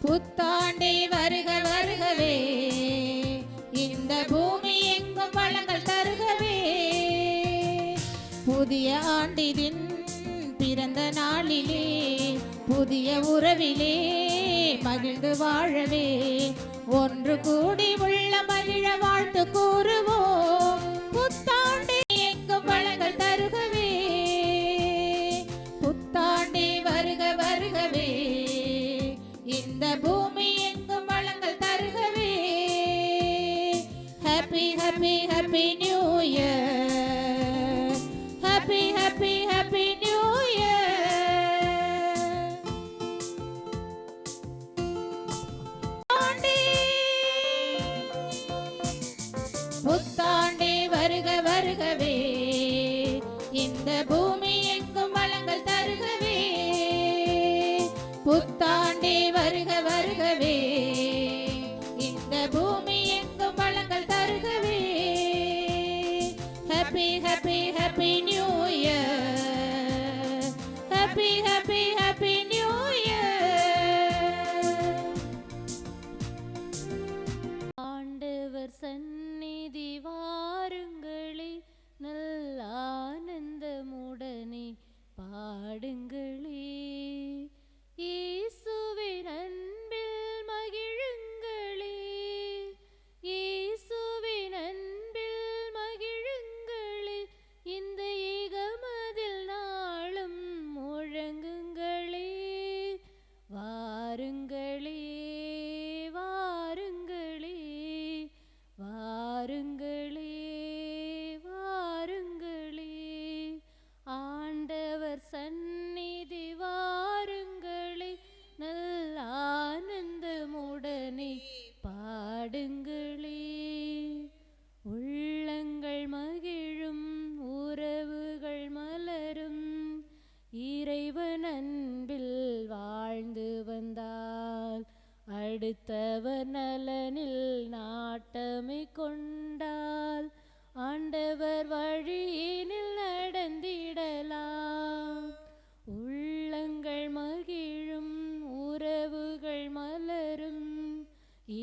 புத்தாண்டே வருக வருகவே, இந்த பூமி எங்கும் வளங்கள் தருகவே. புதிய ஆண்டிதின் பிறந்த நாளிலே புதிய உறவிலே மகிழ்ந்து வாழவே, ஒன்று கூடி உள்ள மகிழ வாழ்த்து கூறுவோம். புத்தாண்டே எங்கும் வளங்கள் தருகவே, புத்தாண்டே வருக வருகவே, இந்த பூமி எங்கும் வளங்கள் தருகவே. Happy happy happy new year, happy happy happy new year. புத்தாண்டே வருக வருகவே, இந்த பூமி எங்கும் வளங்கள் தருகவே. புத்தாண்டே வருக வருகவே, இந்த பூமி எங்கும் வளங்கள் தருகவே. Happy happy happy new year, happy happy happy new year. ஆண்டவர் சந்நிதி வாருங்களே, நல்ல ஆனந்தமுடனே பாடுங்களே. இயேசுவின் அன்பில் மகிழுங்களே, இயேசுவின் அன்பில் மகிழுங்களே. இந்த ஏகமதில் நாளும் முழங்குங்களே. வாருங்களே வாருங்களே வாருங்களே வாருங்களே, ஆண்டவர் சந்நிதி வாருங்களே, நல்ல ஆனந்தமுடனே பாடுங்களே. உள்ளங்கள் மகிழும், உறவுகள் மலரும், இறைவன் அன்பில் வாழ்ந்து வந்தால் அடுத்தவர் நலனில் நாட்டமை கொண்டால் ஆண்டவர் வழியினில் நடந்திடலாம். உள்ளங்கள் மகிழும், உறவுகள் மலரும்,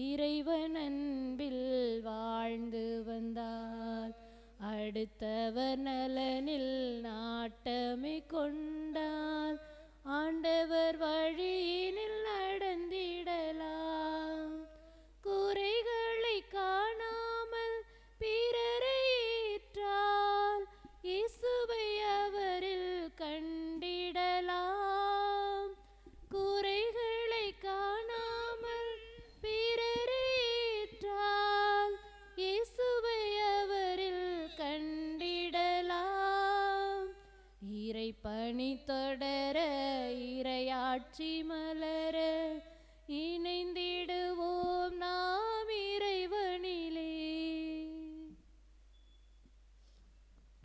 இறைவன் அன்பில் வாழ்ந்து வந்தால் அடுத்தவர் நலனில் நாட்டமை கொண்டால் ஆண்டவர் வழியினில் நடந்திடலாம். குறைகளை காணாமல் பிறரை ஏற்றால் இயேசுவை அவரில் கண்டிடலாம். குறைகளை காணாமல் பிறரை ஏற்றால் இயேசுவை அவரில் கண்டிடலாம். இறை பணி தொடர, இறையாட்சி மலர, இணைந்திடுவோம் நாம் இறைவனிலே.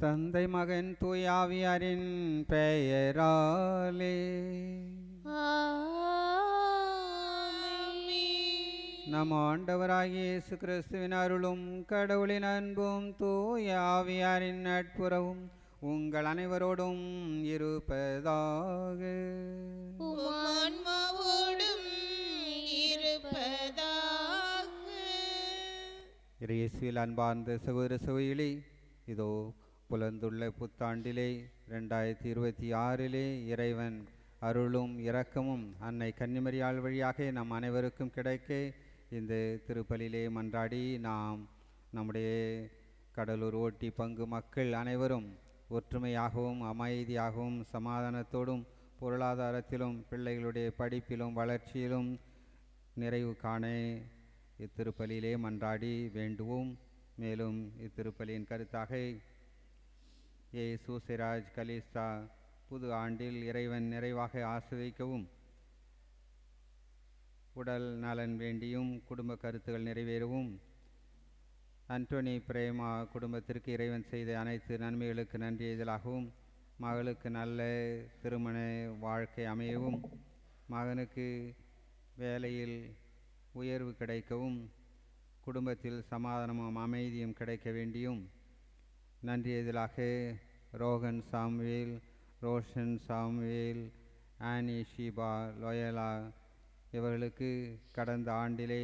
தந்தை மகன் தூயாவியாரின் பெயராலே நம் ஆண்டவராகிய இயேசு கிறிஸ்துவின் அருளும் கடவுளின் அன்பும் தூயாவியாரின் நட்புறவும் உங்கள் அனைவரோடும் இருப்பதாக. இயேசுவில் அன்பார்ந்த சகோதர சகோதரிகளே, இதோ புலந்துள்ள புத்தாண்டிலே 2026 இறைவன் அருளும் இரக்கமும் அன்னை கன்னிமரியாள் வழியாக நம் அனைவருக்கும் கிடைக்க இந்த திருப்பலியிலே மன்றாடி நாம் நம்முடைய கடலூர் ஓட்டி பங்கு மக்கள் அனைவரும் ஒற்றுமையாகவும் அமைதியாகவும் சமாதானத்தோடும் பொருளாதாரத்திலும் பிள்ளைகளுடைய படிப்பிலும் வளர்ச்சியிலும் நிறைவு காண இத்திருப்பலியிலே மன்றாடி வேண்டுவோம். மேலும் இத்திருப்பலியின் கருத்தாக சிராஜ் கலிஸ்தா புது ஆண்டில் இறைவன் நிறைவாக ஆசிர்வதிக்கவும், உடல் நலன் வேண்டியும் குடும்ப கருத்துகள் நிறைவேறவும், அன்டோனி பிரேமா குடும்பத்திற்கு இறைவன் செய்த அனைத்து நன்மைகளுக்கு நன்றி எதிலாகவும், மகளுக்கு நல்ல திருமண வாழ்க்கை அமையவும், மகனுக்கு வேலையில் உயர்வு கிடைக்கவும், குடும்பத்தில் சமாதானமும் அமைதியும் கிடைக்க வேண்டியும் நன்றி எதிலாக ரோகன் சாமுவேல், ரோஷன் சாமுவேல், ஆனி ஷீபா லோயலா இவர்களுக்கு கடந்த ஆண்டிலே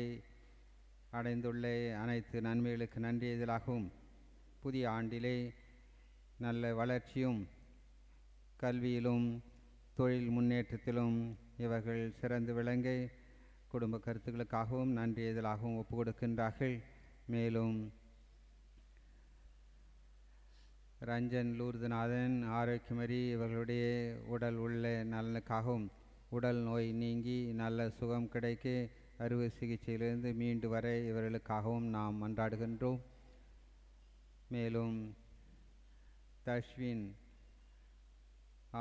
அடைந்துள்ள அனைத்து நன்மைகளுக்கு நன்றி எதிராகவும் புதிய ஆண்டிலே நல்ல வளர்ச்சியும் கல்வியிலும் தொழில் முன்னேற்றத்திலும் இவர்கள் சிறந்து விளங்க குடும்ப கருத்துக்களுக்காகவும் நன்றி எதிராகவும் ஒப்பு கொடுக்கின்றார்கள். மேலும் ரஞ்சன் லூர்துநாதன் ஆரோக்கியமறி இவர்களுடைய உடல் உள்ள நலனுக்காகவும் உடல் நோய் நீங்கி நல்ல சுகம் கிடைக்க அறுவை சிகிச்சையிலிருந்து மீண்டு வர இவர்களுக்காகவும் நாம் மன்றாடுகின்றோம். மேலும் தஷ்வின்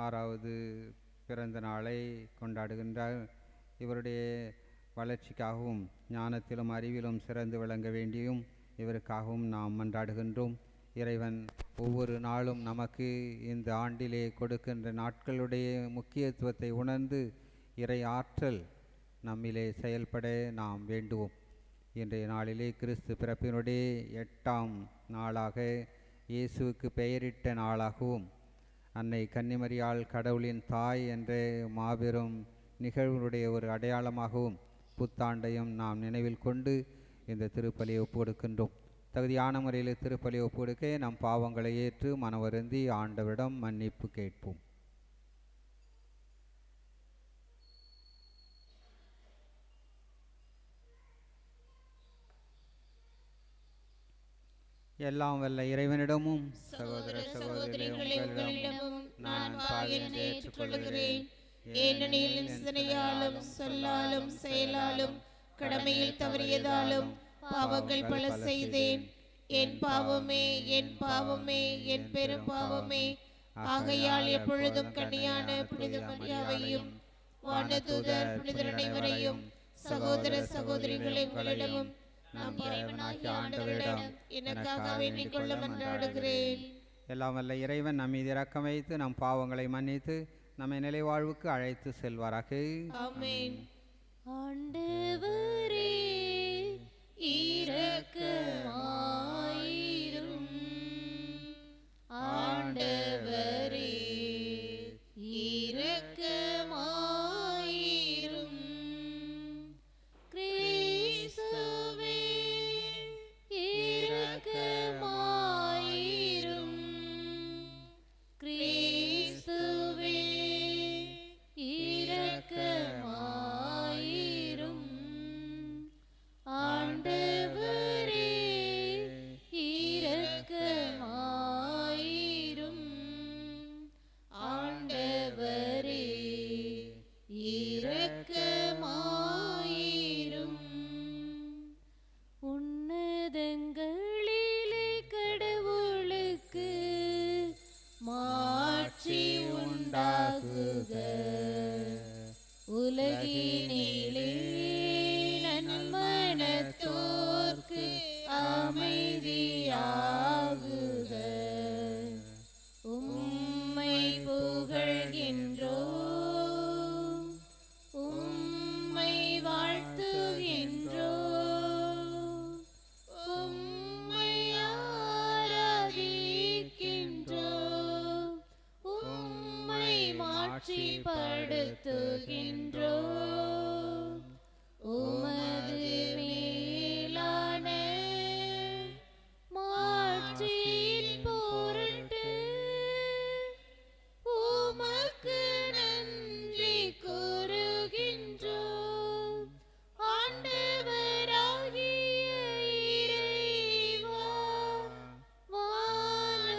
6வது பிறந்த நாளை கொண்டாடுகின்றார். இவருடைய வளர்ச்சிக்காகவும் ஞானத்திலும் அறிவிலும் சிறந்து விளங்க வேண்டியும் இவருக்காகவும் நாம் மன்றாடுகின்றோம். இறைவன் ஒவ்வொரு நாளும் நமக்கு இந்த ஆண்டிலே கொடுக்கின்ற நாட்களுடைய முக்கியத்துவத்தை உணர்ந்து இறை ஆற்றல் நம்மிலே செயல்பட நாம் வேண்டுவோம். இன்றைய நாளிலே கிறிஸ்து பிறப்பினுடைய 8ஆம் நாளாக இயேசுவுக்கு பெயரிட்ட நாளாகவும் அன்னை கன்னிமரியாள் கடவுளின் தாய் என்ற மாபெரும் நிகழ்வுடைய ஒரு அடையாளமாகவும் புத்தாண்டையும் நாம் நினைவில் கொண்டு இந்த திருப்பலியை ஒப்பு கொடுக்கின்றோம். தகுதியான முறையில் திருப்பலி ஒப்பு கொடுக்க நம் பாவங்களை ஏற்று மனவருந்தி ஆண்டவரிடம் மன்னிப்பு கேட்போம். எல்லாம் வல்ல இறைவனிடமும் சகோதர சகோதரிகளிடமும் நான் பாவியனை ஏற்றுக்கொள்கிறேன். ஏனெனில் சிந்தனையாலும் சொல்லாலும் செயலாலும் கடமையில் தவறியதாலும் பாவங்கள் பல செய்தேன். என் பாவமே, என் பாவமே, என் பெரும் பாவமே. ஆகையால் எப்பொழுதும் கன்னியான புனித மரியாவையும் வானதூதர் புனிதர் அனைவரையும் சகோதர சகோதரிகளை உங்களிடமும் நம் இறைவனாகிய ஆண்டவரிடம் எனக்காக வேண்டிக் கொள்ள மன்றாடுகிறேன். எல்லாம் வல்ல இறைவன் நம் மீது இரக்கம் வைத்து நம் பாவங்களை மன்னித்து நம்மை நிலை வாழ்வுக்கு அழைத்து செல்வாராக. ஆமென். ஆண்டவரே இரக்கமாயிரும். ஆண்டவரே இரக்கமாயிரும். கிறிஸ்துவே இரக்கமாயிரும். கிறிஸ்துவே இரக்கமாயிரும். ஆண்டவரே இரக்கமாயிரும். ஆண்டவரே இரக்கமாயிரும். உன்னதங்களிலே கடவுளுக்கு மாட்சி உண்டாகுக. உலகினிலே நன்மனத்தோர்க்கு அமைதியாகுக. உம்மை புகழ்கின்றோம், உம்மை வாழ்த்துகின்றோம், உம்மை ஆராதிக்கின்றோம், உம்மை மாட்சிப்படுத்துகின்றோம். உமது மேலான மாட்சியின் பொருட்டு உமக்கு நன்றி கூறுகின்றோம். ஆண்டவராகிய இறைவா, வானுலக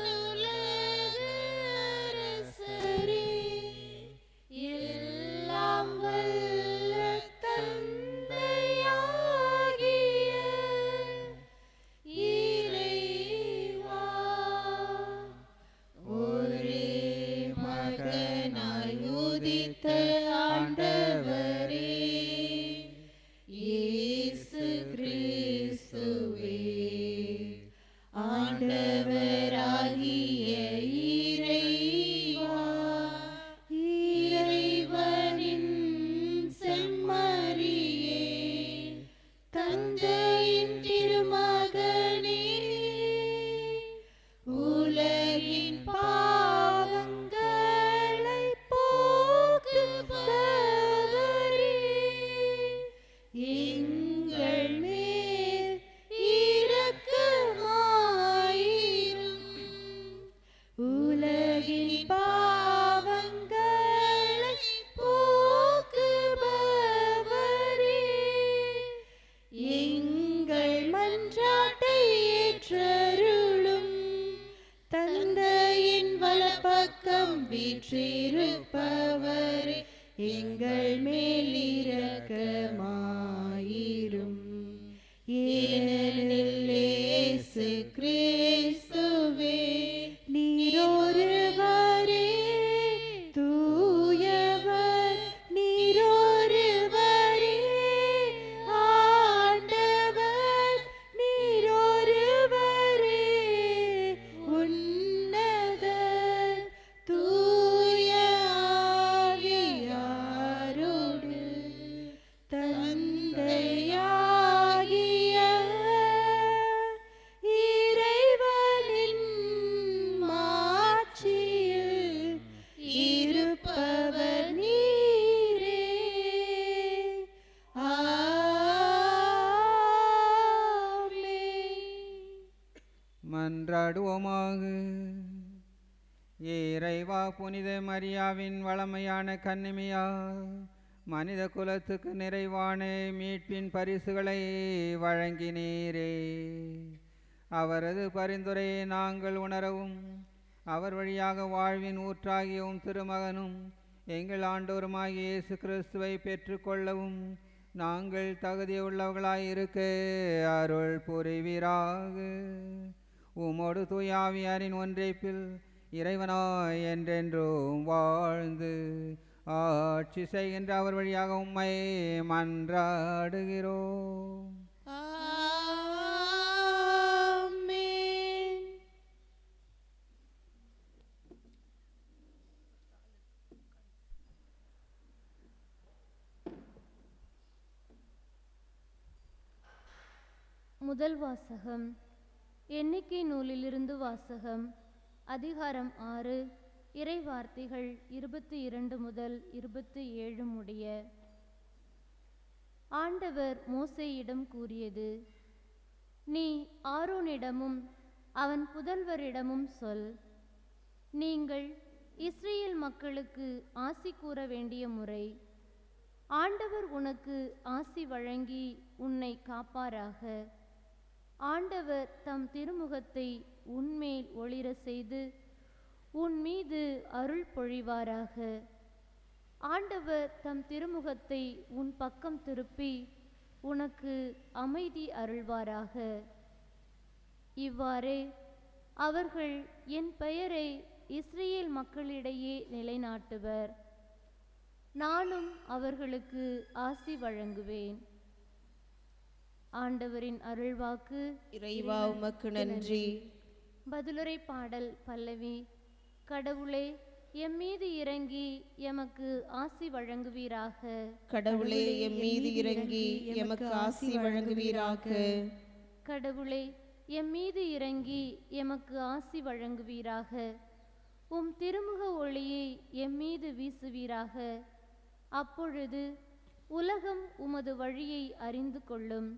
அரசரே, எல்லாம் வல்ல வீற்றிருப்பவரே, எங்கள் மேல் இரக்கமாயிரும். ஏனெனில் இயேசு கிறிஸ்துவே நீரொருவரே தூயவர், நீரொருவரே ஆண்டவர், நீரொருவரே உன்னதர், தூய ஆவியாரோடு தந்தையாகிய இறைவனின் மாட்சியில் இருப்பவர் நீரே. ஆமென். மன்றாடுவோமாக. இறைவா, புனித மரியாவின் வளமையான கன்னிமையா மனித குலத்துக்கு நிறைவான மீட்பின் பரிசுகளை வழங்கினீரே. அவரது பரிந்துரையை நாங்கள் உணரவும், அவர் வழியாக வாழ்வின் ஊற்றாகியும் திருமகனும் எங்கள் ஆண்டோருமாகிய இயேசு கிறிஸ்துவை பெற்றுக்கொள்ளவும் நாங்கள் தகுதியுள்ளவர்களாய் இருக்க அருள் புரிவீராக. உமோடு தூயாவியாரின் ஒன்றைப்பில் இறைவனாய் என்றென்றும் வாழ்ந்து ஆட்சி செய்கின்ற அவர் வழியாக உம்மை மன்றாடுகிறோம். ஆமென். முதல் வாசகம். எண்ணிக்கை நூலிலிருந்து வாசகம். அதிகாரம் 6, இறை வார்த்தைகள் 22 முதல் 27 முடிய. ஆண்டவர் மோசேயிடம் கூறியது: நீ ஆரோனிடமும் அவன் புதல்வரிடமும் சொல், நீங்கள் இஸ்ரேல் மக்களுக்கு ஆசி கூற வேண்டிய முறை. ஆண்டவர் உனக்கு ஆசி வழங்கி உன்னை காப்பாராக. ஆண்டவர் தம் திருமுகத்தை உன்மேல் ஒளிர செய்து உன் மீது அருள் பொழிவாராக. ஆண்டவர் தம் திருமுகத்தை உன் பக்கம் திருப்பி உனக்கு அமைதி அருள்வாராக. இவ்வாறே அவர்கள் என் பெயரை இஸ்ரேல் மக்களிடையே நிலைநாட்டுவர். நானும் அவர்களுக்கு ஆசி வழங்குவேன். ஆண்டவரின் அருள்வாக்கு. இறைவா, உமக்கு நன்றி. பதிலுரை பாடல் பல்லவி. கடவுளே, எம் மீது இறங்கி எமக்கு ஆசி வழங்குவீராக. கடவுளே, எம் மீது இறங்கி எமக்கு ஆசி வழங்குவீராக. கடவுளே, எம் மீது இறங்கி எமக்கு ஆசி வழங்குவீராக. உம் திருமுக ஒளியை எம் மீது வீசுவீராக. அப்பொழுது உலகம் உமது வழியை அறிந்து கொள்ளும்.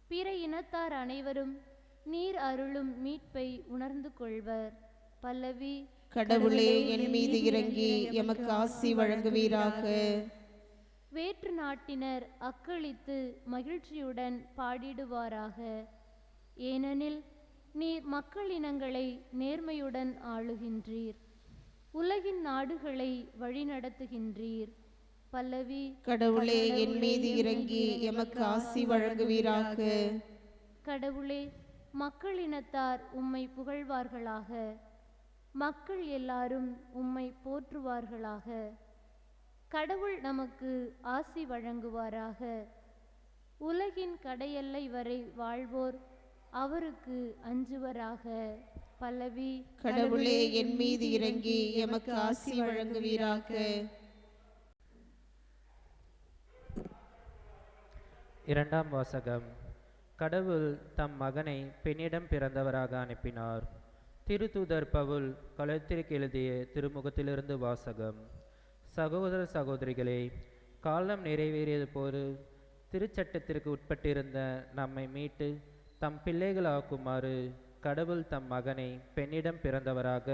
பிற இனத்தார் அனைவரும் நீர் அருளும் மீட்பை உணர்ந்து கொள்வர். பல்லவி. கடவுளே, என் மீது இறங்கி எமக்கு ஆசி வழங்குவீராக. வேற்று நாட்டினர் அக்களித்து மகிழ்ச்சியுடன் பாடிடுவாராக. ஏனெனில் நீர் மக்களினங்களை நேர்மையுடன் ஆளுகின்றீர், உலகின் நாடுகளை வழிநடத்துகின்றீர். பல்லவி. கடவுளே, என் மீது இறங்கி எமக்கு ஆசி வழங்குவீராக. கடவுளே, மக்களினத்தார் உம்மை புகழ்வார்களாக. மக்கள் எல்லாரும் உம்மை போற்றுவார்களாக. கடவுள் நமக்கு ஆசி வழங்குவாராக. உலகின் கடையெல்லை வரை வாழ்வோர் அவருக்கு அஞ்சுவராக. பல்லவி. கடவுளே, என் மீது இறங்கி எமக்கு ஆசி வழங்குவீராக. இரண்டாம் வாசகம். கடவுள் தம் மகனை பெண்ணிடம் பிறந்தவராக அனுப்பினார். திருத்தூதர் பவுல் கலத்திற்கு எழுதிய திருமுகத்திலிருந்து வாசகம். சகோதர சகோதரிகளே, காலம் நிறைவேறியது போது திருச்சட்டத்திற்கு உட்பட்டிருந்த நம்மை மீட்டு தம் பிள்ளைகளாக்குமாறு கடவுள் தம் மகனை பெண்ணிடம் பிறந்தவராக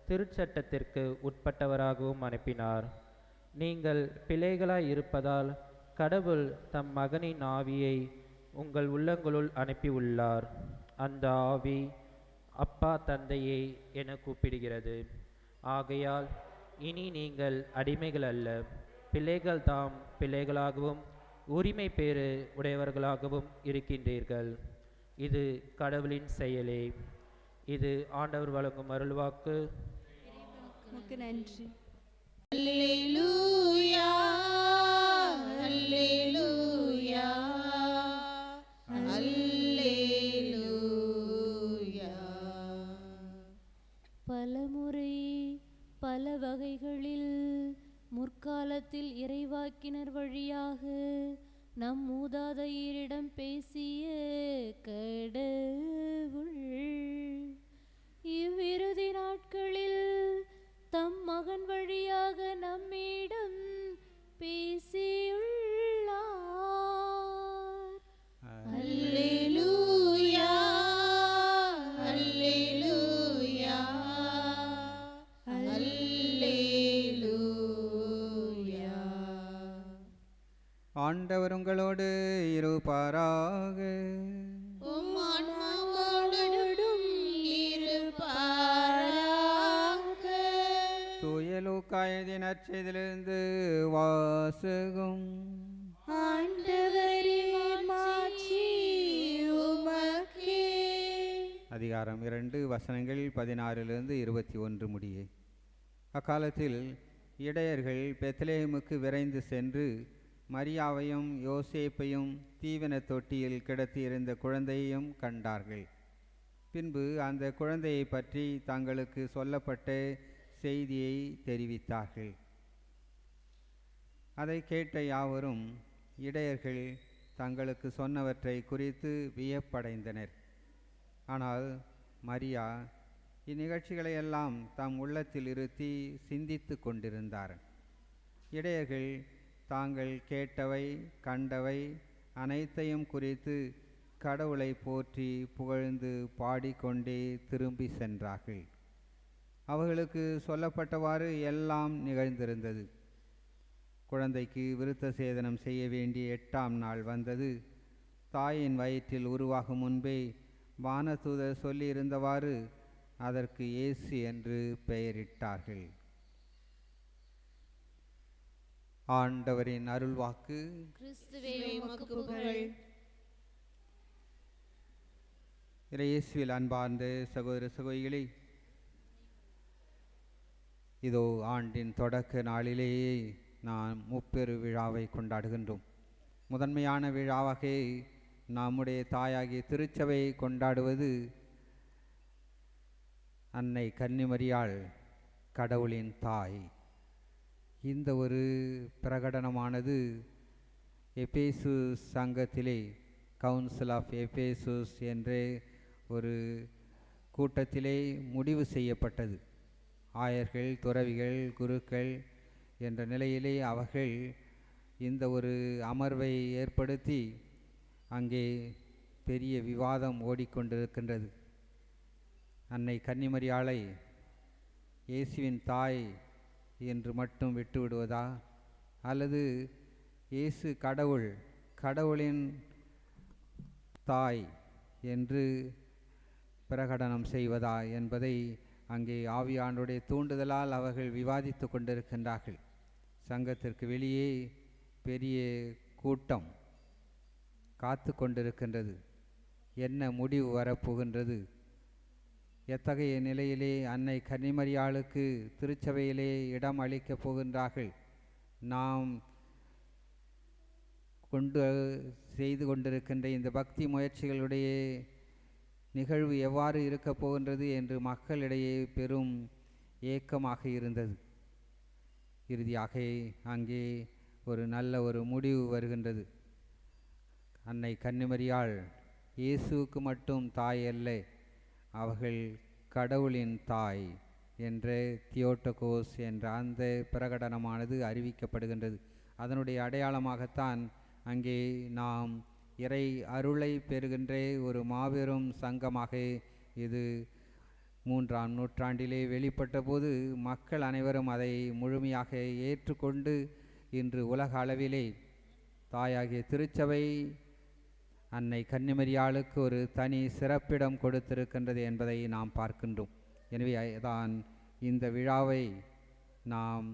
திருச்சட்டத்திற்கு உட்பட்டவராகவும் அனுப்பினார். நீங்கள் பிள்ளைகளாய் இருப்பதால் கடவுள் தம் மகனின் ஆவியை உங்கள் உள்ளங்களுள் அனுப்பியுள்ளார். அந்த ஆவி அப்பா தந்தையே என கூப்பிடுகிறது. ஆகையால் இனி நீங்கள் அடிமைகள் அல்ல, பிள்ளைகள் தாம் பிள்ளைகளாகவும் உரிமை பேறு உடையவர்களாகவும் இருக்கின்றீர்கள். இது கடவுளின் செயலே. இது ஆண்டவர் வழங்கும் அருள்வாக்கு. உமக்கு நன்றி. அல்லேலூயா அல்லேலூயா அல்லேலூயா. பலமுறை பல வகைகளில் முற்காலத்தில் இறைவாக்கினர் வழியாக நம் மூதாதையரிடம் பேசிய கடவுள் இவ்விறுதி நாட்களில் தம் மகன் வழியாக நம்மிடம் பேசியுள்ளார். அல்லேலூயா அல்லேலூயா அல்லேலூயா. ஆண்டவர் உங்களோடு இருப்பாராக. உம் ஆன்மாவோடும் இருப்பாராக. தூய லூக்கா எழுதிய நற்செய்தியிலிருந்து வாசகம். ஆண்டவரே மாட்சி உமக்கே. அதிகாரம் 2 வசனங்கள் 16 21 முடியே. அக்காலத்தில் இடையர்கள் பெத்லேஹேமுக்கு விரைந்து சென்று மரியாவையும் யோசேப்பையும் தீவன தொட்டியில் கிடத்தியிருந்த குழந்தையையும் கண்டார்கள். பின்பு அந்த குழந்தையை பற்றி தங்களுக்கு சொல்லப்பட்ட செய்தியை தெரிவித்தார்கள். அதை கேட்ட யாவரும் இடையர்கள் தங்களுக்கு சொன்னவற்றை குறித்து வியப்படைந்தனர். ஆனால் மரியா இந்நிகழ்ச்சிகளை எல்லாம் தம் உள்ளத்தில் இருத்தி சிந்தித்து கொண்டிருந்தார். இடையர்கள் தாங்கள் கேட்டவை கண்டவை அனைத்தையும் குறித்து கடவுளை போற்றி புகழ்ந்து பாடிக்கொண்டே திரும்பி சென்றார்கள். அவர்களுக்கு சொல்லப்பட்டவாறு எல்லாம் நிகழ்ந்திருந்தது. குழந்தைக்கு விருத்த சேதனம் செய்ய வேண்டிய 8ஆம் நாள் வந்தது. தாயின் வயிற்றில் உருவாகும் முன்பே வானதூதர் சொல்லியிருந்தவாறு அதற்கு இயேசு என்று பெயரிட்டார்கள். ஆண்டவரின் அருள்வாக்கு. கிறிஸ்துவே உமக்கு புகழ். இயேசுவில் அன்பார்ந்த சகோதர சகோதரிகளே, இதோ ஆண்டின் தொடக்க நாளிலேயே நாம் முப்பெரு விழாவை கொண்டாடுகின்றோம். முதன்மையான விழாவாக நம்முடைய தாயாகிய திருச்சபையை கொண்டாடுவது அன்னை கன்னிமரியாள், கடவுளின் தாய். இந்த ஒரு பிரகடனமானது எபேசூஸ் சங்கத்திலே, கவுன்சில் ஆஃப் எபேசூஸ் என்ற ஒரு கூட்டத்திலே முடிவு செய்யப்பட்டது. ஆயர்கள், துறவிகள், குருக்கள் என்ற நிலையிலே அவர்கள் இந்த ஒரு அமர்வை ஏற்படுத்தி அங்கே பெரிய விவாதம் ஓடிக்கொண்டிருக்கின்றது. அன்னை கன்னிமரியாளை இயேசுவின் தாய் என்று மட்டும் விட்டுவிடுவதா, அல்லது இயேசு கடவுள், கடவுளின் தாய் என்று பிரகடனம் செய்வதா என்பதை அங்கே ஆவியானுடைய தூண்டுதலால் அவர்கள் விவாதித்து கொண்டிருக்கின்றார்கள். சங்கத்திற்கு வெளியே பெரிய கூட்டம் காத்து கொண்டிருக்கின்றது. என்ன முடிவு வரப்போகின்றது? எத்தகைய நிலையிலே அன்னை கன்னிமரியாளுக்கு திருச்சபையிலே இடம் அளிக்கப் போகின்றார்கள்? நாம் செய்து கொண்டிருக்கின்ற இந்த பக்தி முயற்சிகளுடைய நிகழ்வு எவ்வாறு இருக்கப் போகின்றது என்று மக்களிடையே பெரும் ஏக்கமாக இருந்தது. இறுதியாக அங்கே ஒரு நல்ல ஒரு முடிவு வருகின்றது. அன்னை கன்னிமரியாள் இயேசுவுக்கு மட்டும் தாய் அல்ல, அவர்கள் கடவுளின் தாய் என்ற தியோட்டோகோஸ் என்ற அந்த பிரகடனமானது அறிவிக்கப்படுகின்றது. அதனுடைய அடையாளமாகத்தான் அங்கே நாம் இறை அருளை பெறுகின்ற ஒரு மாபெரும் சங்கமாக இது 3ஆம் நூற்றாண்டிலே வெளிப்பட்ட போது மக்கள் அனைவரும் அதை முழுமையாக ஏற்றுக்கொண்டு இன்று உலக அளவிலே தாயாகிய திருச்சபை அன்னை கன்னிமரியாளுக்கு ஒரு தனி சிறப்பிடம் கொடுத்திருக்கின்றது என்பதை நாம் பார்க்கின்றோம். எனவே தான் இந்த விழாவை நாம்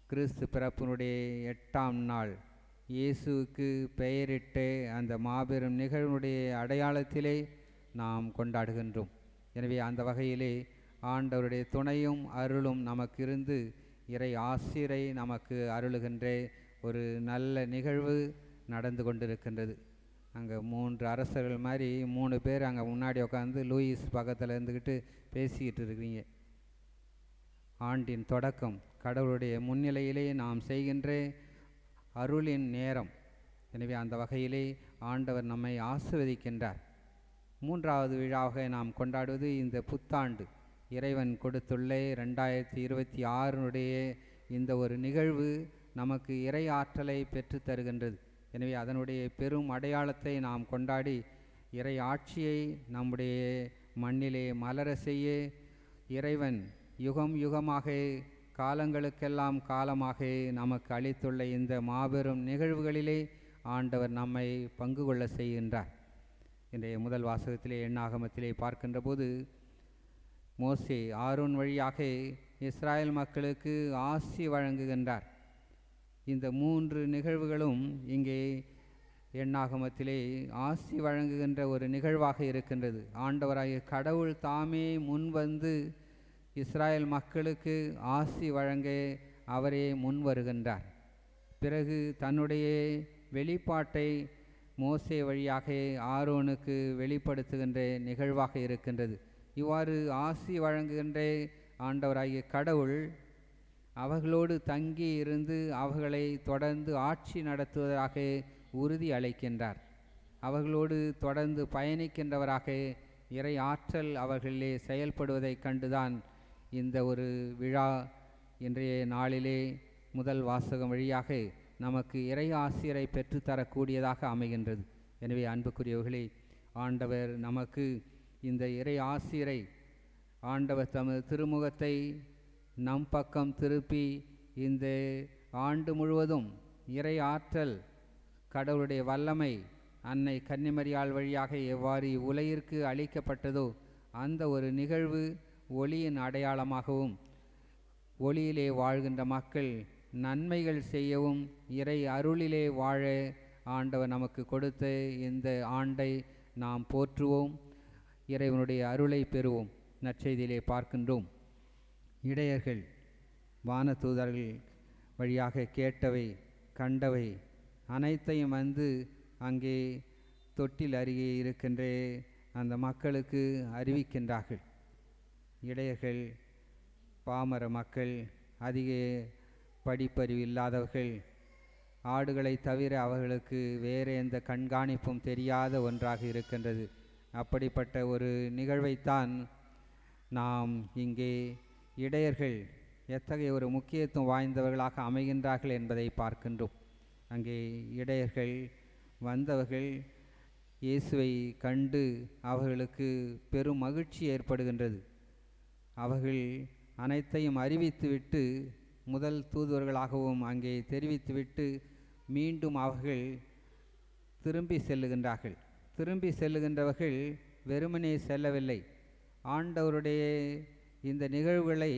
கிறிஸ்து பிறப்பினுடைய 8ஆம் நாள் இயேசுவுக்கு பெயரிட்டு அந்த மாபெரும் நிகழ்வுடைய அடையாளத்திலே நாம் கொண்டாடுகின்றோம். எனவே அந்த வகையிலே ஆண்டவருடைய துணையும் அருளும் நமக்கு இருந்து இறை ஆசிரை நமக்கு அருளுகின்ற ஒரு நல்ல நிகழ்வு நடந்து கொண்டிருக்கின்றது. அங்கே 3 அரசர்கள் மாதிரி 3 பேர் அங்கே முன்னாடி உட்காந்து லூயிஸ் பக்கத்தில் இருந்துக்கிட்டு பேசிக்கிட்டு இருக்கிறீங்க. ஆண்டின் தொடக்கம் கடவுளுடைய முன்னிலையிலே நாம் செய்கின்ற அருளின் நேரம். எனவே அந்த வகையிலே ஆண்டவர் நம்மை ஆசீர்வதிக்கின்றார். 3வது விழாவாக நாம் கொண்டாடுவது இந்த புத்தாண்டு. இறைவன் கொடுத்துள்ள 2026 இந்த ஒரு நிகழ்வு நமக்கு இறை ஆற்றலை பெற்று தருகின்றது. எனவே அதனுடைய பெரும் அடையாளத்தை நாம் கொண்டாடி இறை ஆட்சியை நம்முடைய மண்ணிலே மலர செய்ய இறைவன் யுகம் யுகமாக காலங்களுக்கெல்லாம் காலமாக நமக்கு அளித்துள்ள இந்த மாபெரும் நிகழ்வுகளிலே ஆண்டவர் நம்மை பங்கு கொள்ள செய்கின்றார். இன்றைய முதல் வாசகத்திலே எண்ணாகமத்திலே பார்க்கின்ற போது மோசே ஆரோன் வழியாக இஸ்ராயல் மக்களுக்கு ஆசி வழங்குகின்றார். இந்த 3 நிகழ்வுகளும் இங்கே எண்ணாகமத்திலே ஆசி வழங்குகின்ற ஒரு நிகழ்வாக இருக்கின்றது. ஆண்டவராகிய கடவுள் தாமே முன்வந்து இஸ்ராயல் மக்களுக்கு ஆசி வழங்க அவரே முன் வருகின்றார். பிறகு தன்னுடைய வெளிப்பாட்டை மோசே வழியாக ஆரோனுக்கு வெளிப்படுத்துகின்ற நிகழ்வாக இருக்கின்றது. இவ்வாறு ஆசி வழங்குகின்ற ஆண்டவராகிய கடவுள் அவர்களோடு தங்கி இருந்து அவர்களை தொடர்ந்து ஆட்சி நடத்துவதாக உறுதி அளிக்கின்றார். அவர்களோடு தொடர்ந்து பயணிக்கின்றவராக இறை ஆற்றல் அவர்களிலே செயல்படுவதை கண்டுதான் இந்த ஒரு விழா இன்றைய நாளிலே முதல் வாசகம் வழியாக நமக்கு இறை ஆசிரை பெற்றுத்தரக்கூடியதாக அமைகின்றது. எனவே அன்புக்குரியவர்களே, ஆண்டவர் நமக்கு இந்த இறை ஆசிரை ஆண்டவர் தமது திருமுகத்தை நம் பக்கம் திருப்பி இந்த ஆண்டு முழுவதும் இறை ஆற்றல் கடவுளுடைய வல்லமை அன்னை கன்னிமரியாள் வழியாக எவ்வாறு உலகிற்கு அளிக்கப்பட்டதோ அந்த ஒரு நிகழ்வு ஒளியின் அடையாளமாகவும் ஒளியிலே வாழ்கின்ற மக்கள் நன்மைகள் செய்யவும் இறை அருளிலே வாழ ஆண்டவர் நமக்கு கொடுத்த இந்த ஆண்டை நாம் போற்றுவோம், இறைவனுடைய அருளை பெறுவோம். நற்செய்தியிலே பார்க்கின்றோம், இடையர்கள் வானதூதர்கள் வழியாக கேட்டவை கண்டவை அனைத்தையும் வந்து அங்கே தொட்டில் அருகே இருக்கின்ற அந்த மக்களுக்கு அறிவிக்கின்றார்கள். இடையர்கள் பாமர மக்கள், அதிக படிப்பறிவு இல்லாதவர்கள், ஆடுகளை தவிர அவர்களுக்கு வேறு எந்த கண்காணிப்பும் தெரியாத ஒன்றாக இருக்கின்றது. அப்படிப்பட்ட ஒரு நிகழ்வைத்தான் நாம் இங்கே இடையர்கள் எத்தகைய ஒரு முக்கியத்துவம் வாய்ந்தவர்களாக அமைகின்றார்கள் என்பதை பார்க்கின்றோம். அங்கே இடையர்கள் வந்தவர்கள் இயேசுவை கண்டு அவர்களுக்கு பெரும் மகிழ்ச்சி ஏற்படுகின்றது. அவர்கள் அனைத்தையும் அறிவித்துவிட்டு முதல் தூதுவர்களாகவும் அங்கே தெரிவித்துவிட்டு மீண்டும் அவர்கள் திரும்பி செல்லுகின்றார்கள். திரும்பி செல்லுகின்றவர்கள் வெறுமனே செல்லவில்லை, ஆண்டவருடைய இந்த நிகழ்வுகளை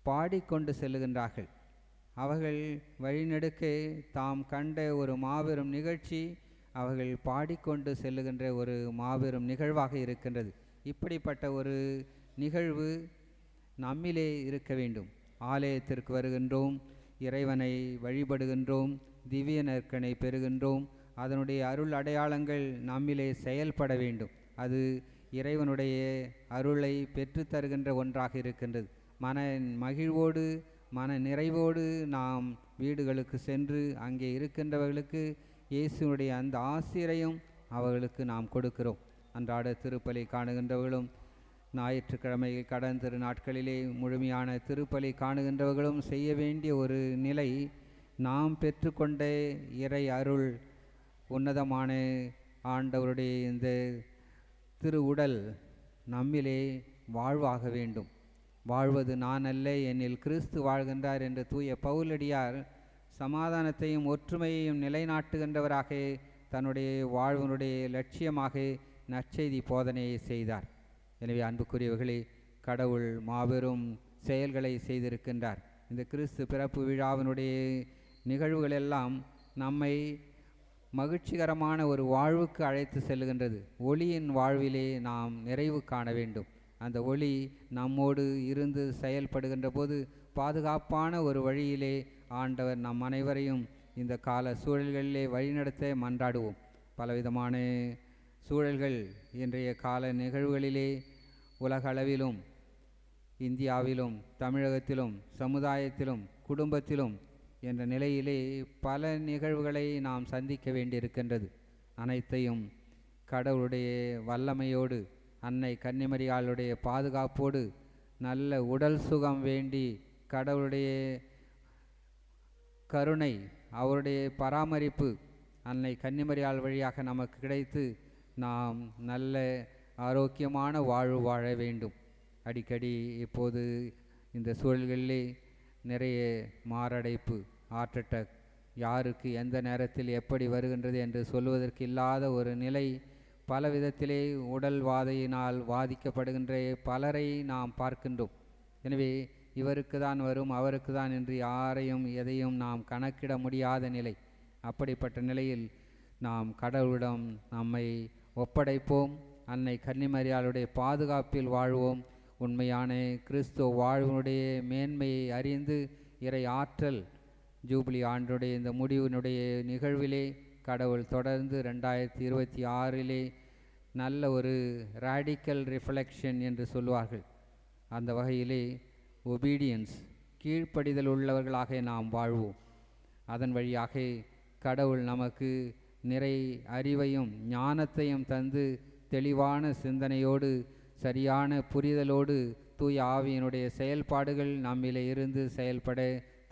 பாடிக்கொண்டு செல்லுகின்றார்கள். அவர்கள் வழிநெடுக்க தாம் கண்ட ஒரு மாபெரும் நிகழ்ச்சி அவர்கள் பாடிக்கொண்டு செல்லுகின்ற ஒரு மாபெரும் நிகழ்வாக இருக்கின்றது. இப்படிப்பட்ட ஒரு நிகழ்வு நம்மிலே இருக்க வேண்டும். ஆலயத்திற்கு வருகின்றோம், இறைவனை வழிபடுகின்றோம், திவ்ய நற்கனை பெறுகின்றோம், அதனுடைய அருள் அடையாளங்கள் நம்மிலே செயல்பட வேண்டும். அது இறைவனுடைய அருளை பெற்று தருகின்ற ஒன்றாக இருக்கின்றது. மன மகிழ்வோடு மன நிறைவோடு நாம் வீடுகளுக்கு சென்று அங்கே இருக்கின்றவர்களுக்கு இயேசுனுடைய அந்த ஆசிரையும் அவர்களுக்கு நாம் கொடுக்கிறோம். அன்றாட திருப்பலி காணுகின்றவர்களும் ஞாயிற்றுக்கிழமையில் கடன் திரு நாட்களிலே முழுமையான திருப்பலி காணுகின்றவர்களும் செய்ய வேண்டிய ஒரு நிலை, நாம் பெற்றுக்கொண்ட இறை அருள் உன்னதமான ஆண்டவருடைய இந்த திரு உடல் நம்மிலே வாழ்வாக வேண்டும். வாழ்வது நான் அல்ல, என்னில் கிறிஸ்து வாழ்கின்றார் என்று தூய பவுலடியார் சமாதானத்தையும் ஒற்றுமையையும் நிலைநாட்டுகின்றவராக தன்னுடைய வாழ்வனுடைய லட்சியமாக நற்செய்தி போதனையை செய்தார். எனவே அன்புக்குரியவர்களே, கடவுள் மாபெரும் செயல்களை செய்திருக்கின்றார். இந்த கிறிஸ்து பிறப்பு விழாவினுடைய நிகழ்வுகளெல்லாம் நம்மை மகிழ்ச்சிகரமான ஒரு வாழ்வுக்கு அழைத்து செல்லுகின்றது. ஒளியின் வாழ்விலே நாம் நிறைவு காண வேண்டும். அந்த ஒளி நம்மோடு இருந்து செயல்படுகின்ற போது பாதுகாப்பான ஒரு வழியிலே ஆண்டவர் நம் அனைவரையும் இந்த கால சூழல்களிலே வழிநடத்த மன்றாடுவோம். பலவிதமான சூழல்கள் இன்றைய கால நிகழ்வுகளிலே உலகளவிலும், இந்தியாவிலும், தமிழகத்திலும், சமுதாயத்திலும், குடும்பத்திலும் என்ற நிலையிலே பல நிகழ்வுகளை நாம் சந்திக்க வேண்டியிருக்கின்றது. அனைத்தையும் கடவுளுடைய வல்லமையோடு, அன்னை கன்னிமரியாளுடைய பாதுகாப்போடு, நல்ல உடல் சுகம் வேண்டி கடவுளுடைய கருணை, அவருடைய பராமரிப்பு அன்னை கன்னிமரியாள் வழியாக நமக்கு கிடைத்து நாம் நல்ல ஆரோக்கியமான வாழ்வு வாழ வேண்டும். அடிக்கடி இப்போது இந்த சூழல்களிலே நிறைய மாரடைப்பு, ஹார்ட் அட்டாக், யாருக்கு எந்த நேரத்தில் எப்படி வருகின்றது என்று சொல்வதற்கு இல்லாத ஒரு நிலை, பல விதத்திலே உடல்வாதையினால் பாதிக்கப்படுகின்ற பலரை நாம் பார்க்கின்றோம். எனவே இவருக்கு தான் வரும், அவருக்கு தான் என்று யாரையும் எதையும் நாம் கணக்கிட முடியாத நிலை. அப்படிப்பட்ட நிலையில் நாம் கடவுளிடம் நம்மை ஒப்படைப்போம். அன்னை கன்னிமரியாளுடைய பாதுகாப்பில் வாழ்வோம். உண்மையான கிறிஸ்துவ வாழ்வினுடைய மேன்மையை அறிந்து இறை ஆற்றல் ஜூபிலி ஆண்டுடைய இந்த முடிவினுடைய நிகழ்விலே கடவுள் தொடர்ந்து 2026 நல்ல ஒரு ராடிக்கல் ரிஃப்ளெக்ஷன் என்று சொல்வார்கள். அந்த வகையிலே ஒபீடியன்ஸ், கீழ்ப்படிதல் உள்ளவர்களாக நாம் வாழ்வோம். அதன் வழியாக கடவுள் நமக்கு நிறை அறிவையும் ஞானத்தையும் தந்து தெளிவான சிந்தனையோடு, சரியான புரிதலோடு தூய ஆவியினுடைய செயல்பாடுகள் நம்மிலே இருந்து செயல்பட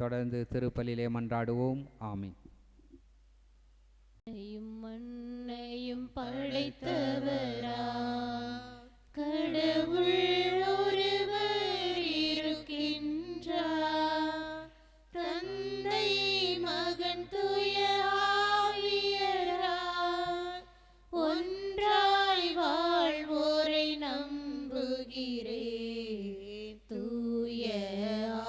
தொடர்ந்து திருப்பலிலே மன்றாடுவோம். ஆமீன். மண்ணையும் படைத்தவரா கடவுள் ஒருவர் இருக்கின்றார். தந்தை, மகன், தூய ஆவியராய் ஒன்றாய் வாழ்வோரை நம்புகிறேன். தூய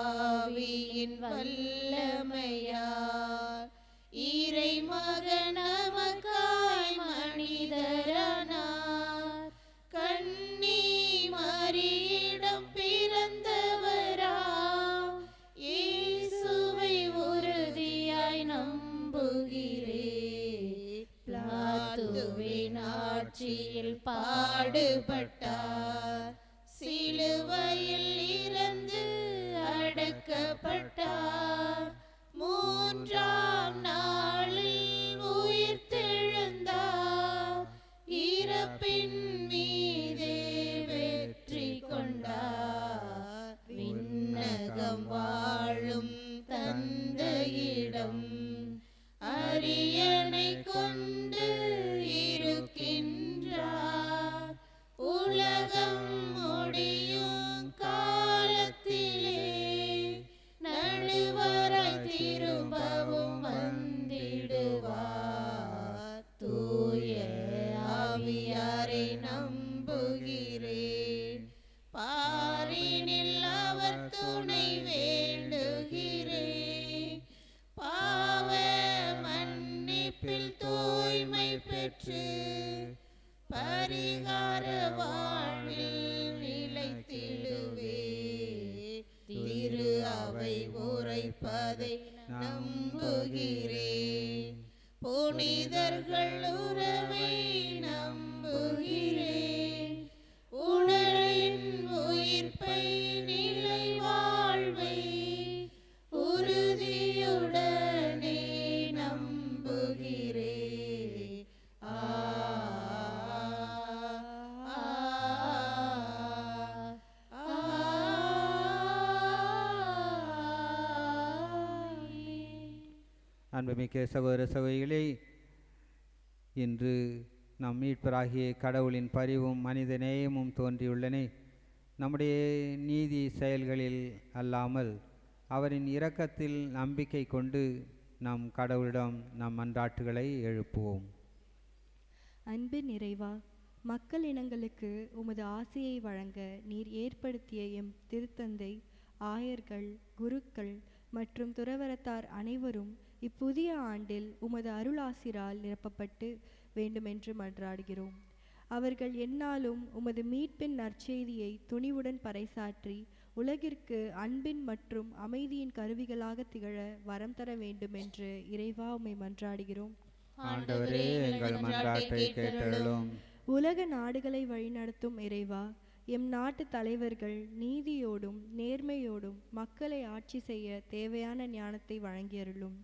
ஆவியின் வல்லமையார் இறை மகன் நமக்காய் மனிதரானார். கன்னி மரியிடம் பிறந்தவராம் இயேசுவை உறுதியாய் நம்புகிறேன். பிலாத்துவின் ஆட்சியில் பாடுபட்டார். சிலுவையில் இறந்து அடக்கப்பட்டார். மூன்றாம் நாளில் உயிர்த்தெழுந்தார். இறப்பின் மீதே வெற்றி கொண்டார். விண்ணகம் வாழும் தந்தையிடம் அரியணை கொண்டு இருக்கின்றார். உலகம் முடியும் காலத்திலே நடுவராய் திரும்பவும் வந்திடுவார். தூய ஆவியாரை நம்புகிறேன். பாரினில் அவர் துணை வேண்டுகிறேன். பாவ மன்னிப்பில் தூய்மை பெற்று பரிகார வாழ்வில் நிலைத்திடுவே. திரு அவை உரைப்பதை நம்புகிறேன். புனிதர்கள் உறவை நம்புகிறேன். உடலின் உயிர்ப்பை நிலை வாழ்வை உறுதியுடனே நம்புகிறேன். அன்புமிக்க சகோதர சகோதரிகளே, இன்று நம் மீட்பராகிய கடவுளின் பரிவும் மனித நேயமும் தோன்றியுள்ளன. நம்முடைய நீதி செயல்களில் அல்லாமல் அவரின் இரக்கத்தில் நம்பிக்கை கொண்டு நம் கடவுளிடம் நம் மன்றாட்டுகளை எழுப்புவோம். அன்பின் நிறைவா, மக்கள் இனங்களுக்கு உமது ஆசையை வழங்க நீர் ஏற்படுத்திய எம் திருத்தந்தை ஆயர்கள், குருக்கள் மற்றும் துறவரத்தார் அனைவரும் இப்புதிய ஆண்டில் உமது அருளாசிரால் நிரப்பப்பட்டு வேண்டுமென்று மன்றாடுகிறோம். அவர்கள் எந்நாளும் உமது மீட்பின் நற்செய்தியை துணிவுடன் பறைசாற்றி உலகிற்கு அன்பின் மற்றும் அமைதியின் கருவிகளாக திகழ வரம் தர வேண்டுமென்று இறைவா உம்மை மன்றாடுகிறோம். ஆண்டவரே, எங்கள் மன்றாட்டை கேட்டருளும். உலக நாடுகளை வழிநடத்தும் இறைவா, எம் நாட்டு தலைவர்கள் நீதியோடும் நேர்மையோடும் மக்களை ஆட்சி செய்ய தேவையான ஞானத்தை வழங்கியருளும்.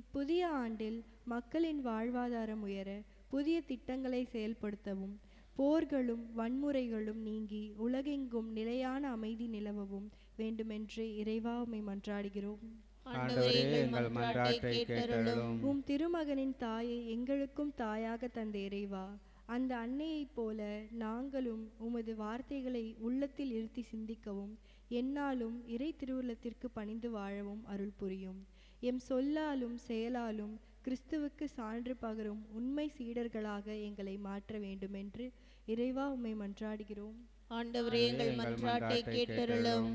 இப்புதிய ஆண்டில் மக்களின் வாழ்வாதாரம் உயர புதிய திட்டங்களை செயல்படுத்தவும், போர்களும் வன்முறைகளும் நீங்கி உலகெங்கும் நிலையான அமைதி நிலவவும் வேண்டுமென்று இறைவா உம்மை மன்றாடுகிறோம். ஆண்டவரே, எங்கள் மன்றாட்டை கேட்டருளும். உம் திருமகனின் தாயை எங்களுக்கும் தாயாக தந்த இறைவா, அந்த அன்னையைப் போல நாங்களும் உமது வார்த்தைகளை உள்ளத்தில் இருத்தி சிந்திக்கவும் எந்நாளும் இறை திருவுள்ளத்திற்கு பணிந்து வாழவும் அருள் புரியும். எம் சொல்லாலும் செயலாலும் கிறிஸ்துவுக்கு சான்று பகரும் உண்மை சீடர்களாக எங்களை மாற்ற வேண்டுமென்று இறைவா உம்மை மன்றாடுகிறோம். ஆண்டவரே, எங்கள் மன்றாட்டை கேட்டருளும்.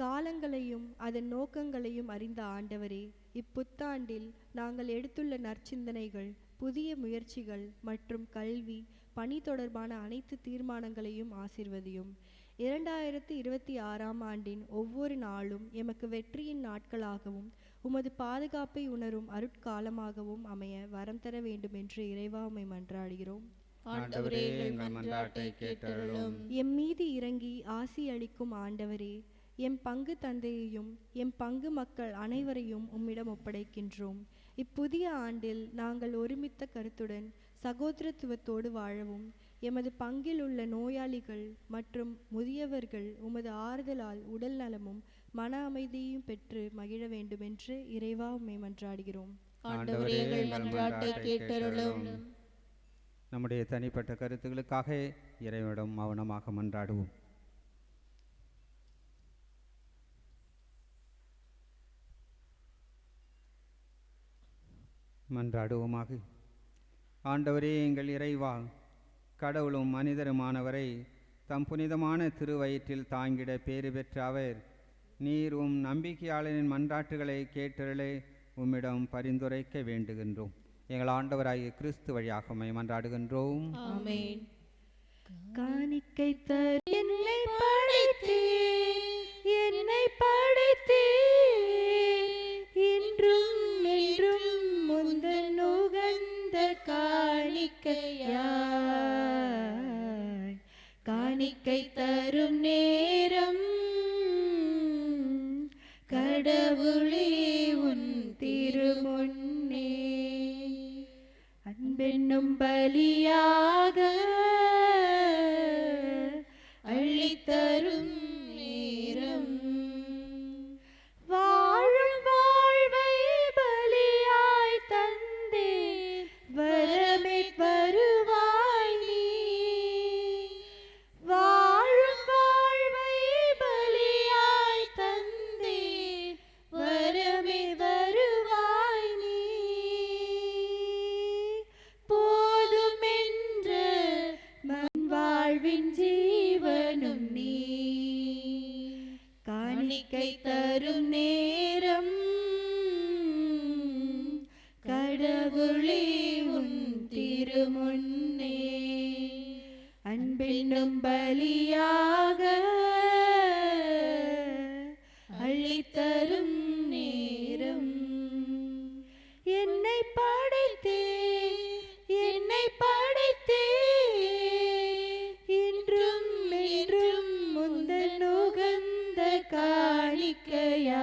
காலங்களையும் அதன் நோக்கங்களையும் அறிந்த ஆண்டவரே, இப்புத்தாண்டில் நாங்கள் எடுத்துள்ள நற்சிந்தனைகள், புதிய முயற்சிகள் மற்றும் கல்வி பணி தொடர்பான அனைத்து தீர்மானங்களையும் ஆசீர்வதியும். 2026ஆம் ஆண்டின் ஒவ்வொரு நாளும் எமக்கு வெற்றியின் நாட்களாகவும் உமது பாதுகாப்பை உணரும் அருட்காலமாகவும் அமைய வரம் தர வேண்டுமென்று இறைவா உம்மை மன்றாடுகிறோம். ஆண்டவரே, எங்கள் மன்றாட்டை கேட்டருளும். எம் மீது இறங்கி ஆசி அளிக்கும் ஆண்டவரே, எம் பங்கு தந்தையையும் எம் பங்கு மக்கள் அனைவரையும் உம்மிடம் ஒப்படைக்கின்றோம். இப்புதிய ஆண்டில் நாங்கள் ஒருமித்த கருத்துடன் சகோதரத்துவத்தோடு வாழவும், எமது பங்கில் உள்ள நோயாளிகள் மற்றும் முதியவர்கள் உமது ஆறுதலால் உடல் நலமும் மன அமைதியையும் பெற்று மகிழ வேண்டுமென்று இறைவா உம்மை மன்றாடுகிறோம். ஆண்டவரே, எங்கள் மன்றாட்டை கேட்டருளும். நம்முடைய தனிப்பட்ட கருத்துக்களுக்காக இறைவனிடம் மௌனமாக மன்றாடுவோம். மன்றாடுவோமாக. ஆண்டவரே, எங்கள் இறைவா, கடவுளும் மனிதருமானவரை தம் புனிதமான திருவயிற்றில் தாங்கிட பேறு பெற்ற அவர், நீர் உம் நம்பிக்கையாளரின் மன்றாட்டுகளை கேட்டருளே உம்மிடம் பரிந்துரைக்க வேண்டுகின்றோம். எங்கள் ஆண்டவராகிய கிறிஸ்து வழியாக உம்மை மன்றாடுகின்றோம். ஆமென். காணிக்கை தரு என்னை படைத்தே இன்றும் என்றும் முந்தன் உகந்த காணிக்கையாய் காணிக்கை தரும் நேரம் கடவுளே உன் திருமுன்னே அன்பென்னும் பலியாக அள்ளித்தரும் நேரம் வாழும் வாழ்வை பலியாய் தந்தே வரமே வருவாய் நீ. வாழும் வாழ்வை பலியாய் தந்தே வரமே வருவாய் நீ. போதுமென்ற மண் வாழ்வின் ஜீவனும் நீ. காணிக்கை தரும் நேரம் கடவுளே உன் திருமுன்னே அன்பென்னும் பலியாக அள்ளித்தரும் நேரம் என்னை படைத்தே இன்றும் என்றும் முந்தன் உகந்த காணிக்கையாய்.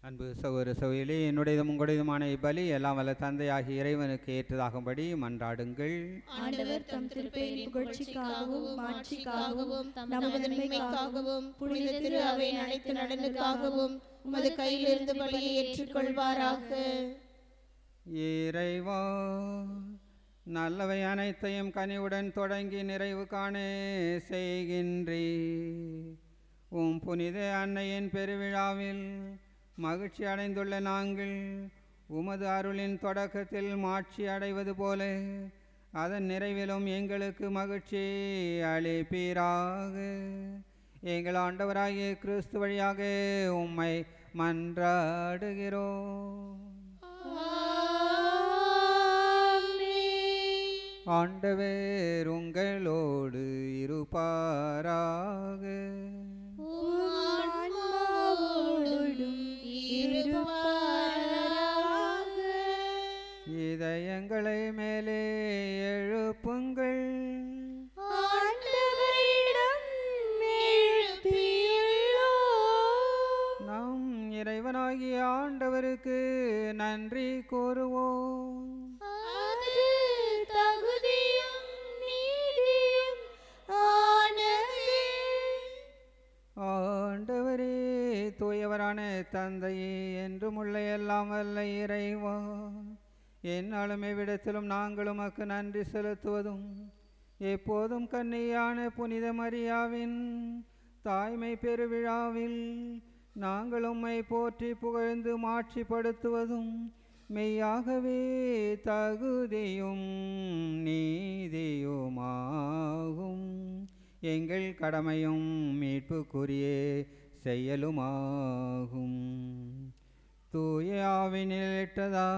அன்பு சகோதர சகோதரிகளே, என்னுடையதும் உங்களுடையதுமான இப்பலி எல்லாம் வல்ல தந்தையாகிய இறைவனுக்கு ஏற்றதாகும்படி மன்றாடுங்கள். ஆண்டவர் தம் திருப்பெயரின் புகழ்ச்சிக்காகவும் மாட்சிக்காகவும் நமது நன்மைக்காகவும் புனித திரு அவை அனைத்து நலனுக்காகவும் உமது கையிலிருந்து பலியை ஏற்றுக்கொள்வாராக. இறைவா, நல்லவை அனைத்தையும் கனிவுடன் தொடங்கி நிறைவு காண செய்கின்றே. உம் புனித அன்னையின் பெருவிழாவில் மகிழ்ச்சி அடைந்துள்ள நாங்கள் உமது அருளின் தொடக்கத்தில் மாட்சி அடைவது போல அதன் நிறைவிலும் எங்களுக்கு மகிழ்ச்சி அளிப்பீராக. எங்கள் ஆண்டவராகிய கிறிஸ்து வழியாக உம்மை மன்றாடுகிறோம். ஆண்டவர் உங்களோடு இருப்பாராக. இதயங்களை மேலே எழுப்புங்கள். நம் இறைவனாகிய ஆண்டவருக்கு நன்றி கூறுவோம். ஆண்டவரே, தூயவரான தந்தையே, என்றும் உள்ள எல்லாம் வல்ல இறைவா, என்னாலும் எவ்விடத்திலும் நாங்கள் உமக்கு நன்றி செலுத்துவதும் எப்போதும் கன்னியான புனித மரியாவின் தாய்மை பெருவிழாவில் நாங்கள் உம்மை போற்றி புகழ்ந்து மாட்சிப்படுத்துவதும் மெய்யாகவே தகுதியும் நீதியுமாகும். எங்கள் கடமையும் மீட்புக்குரிய செயலுமாகும். தூய ஆவினிலிட்டதா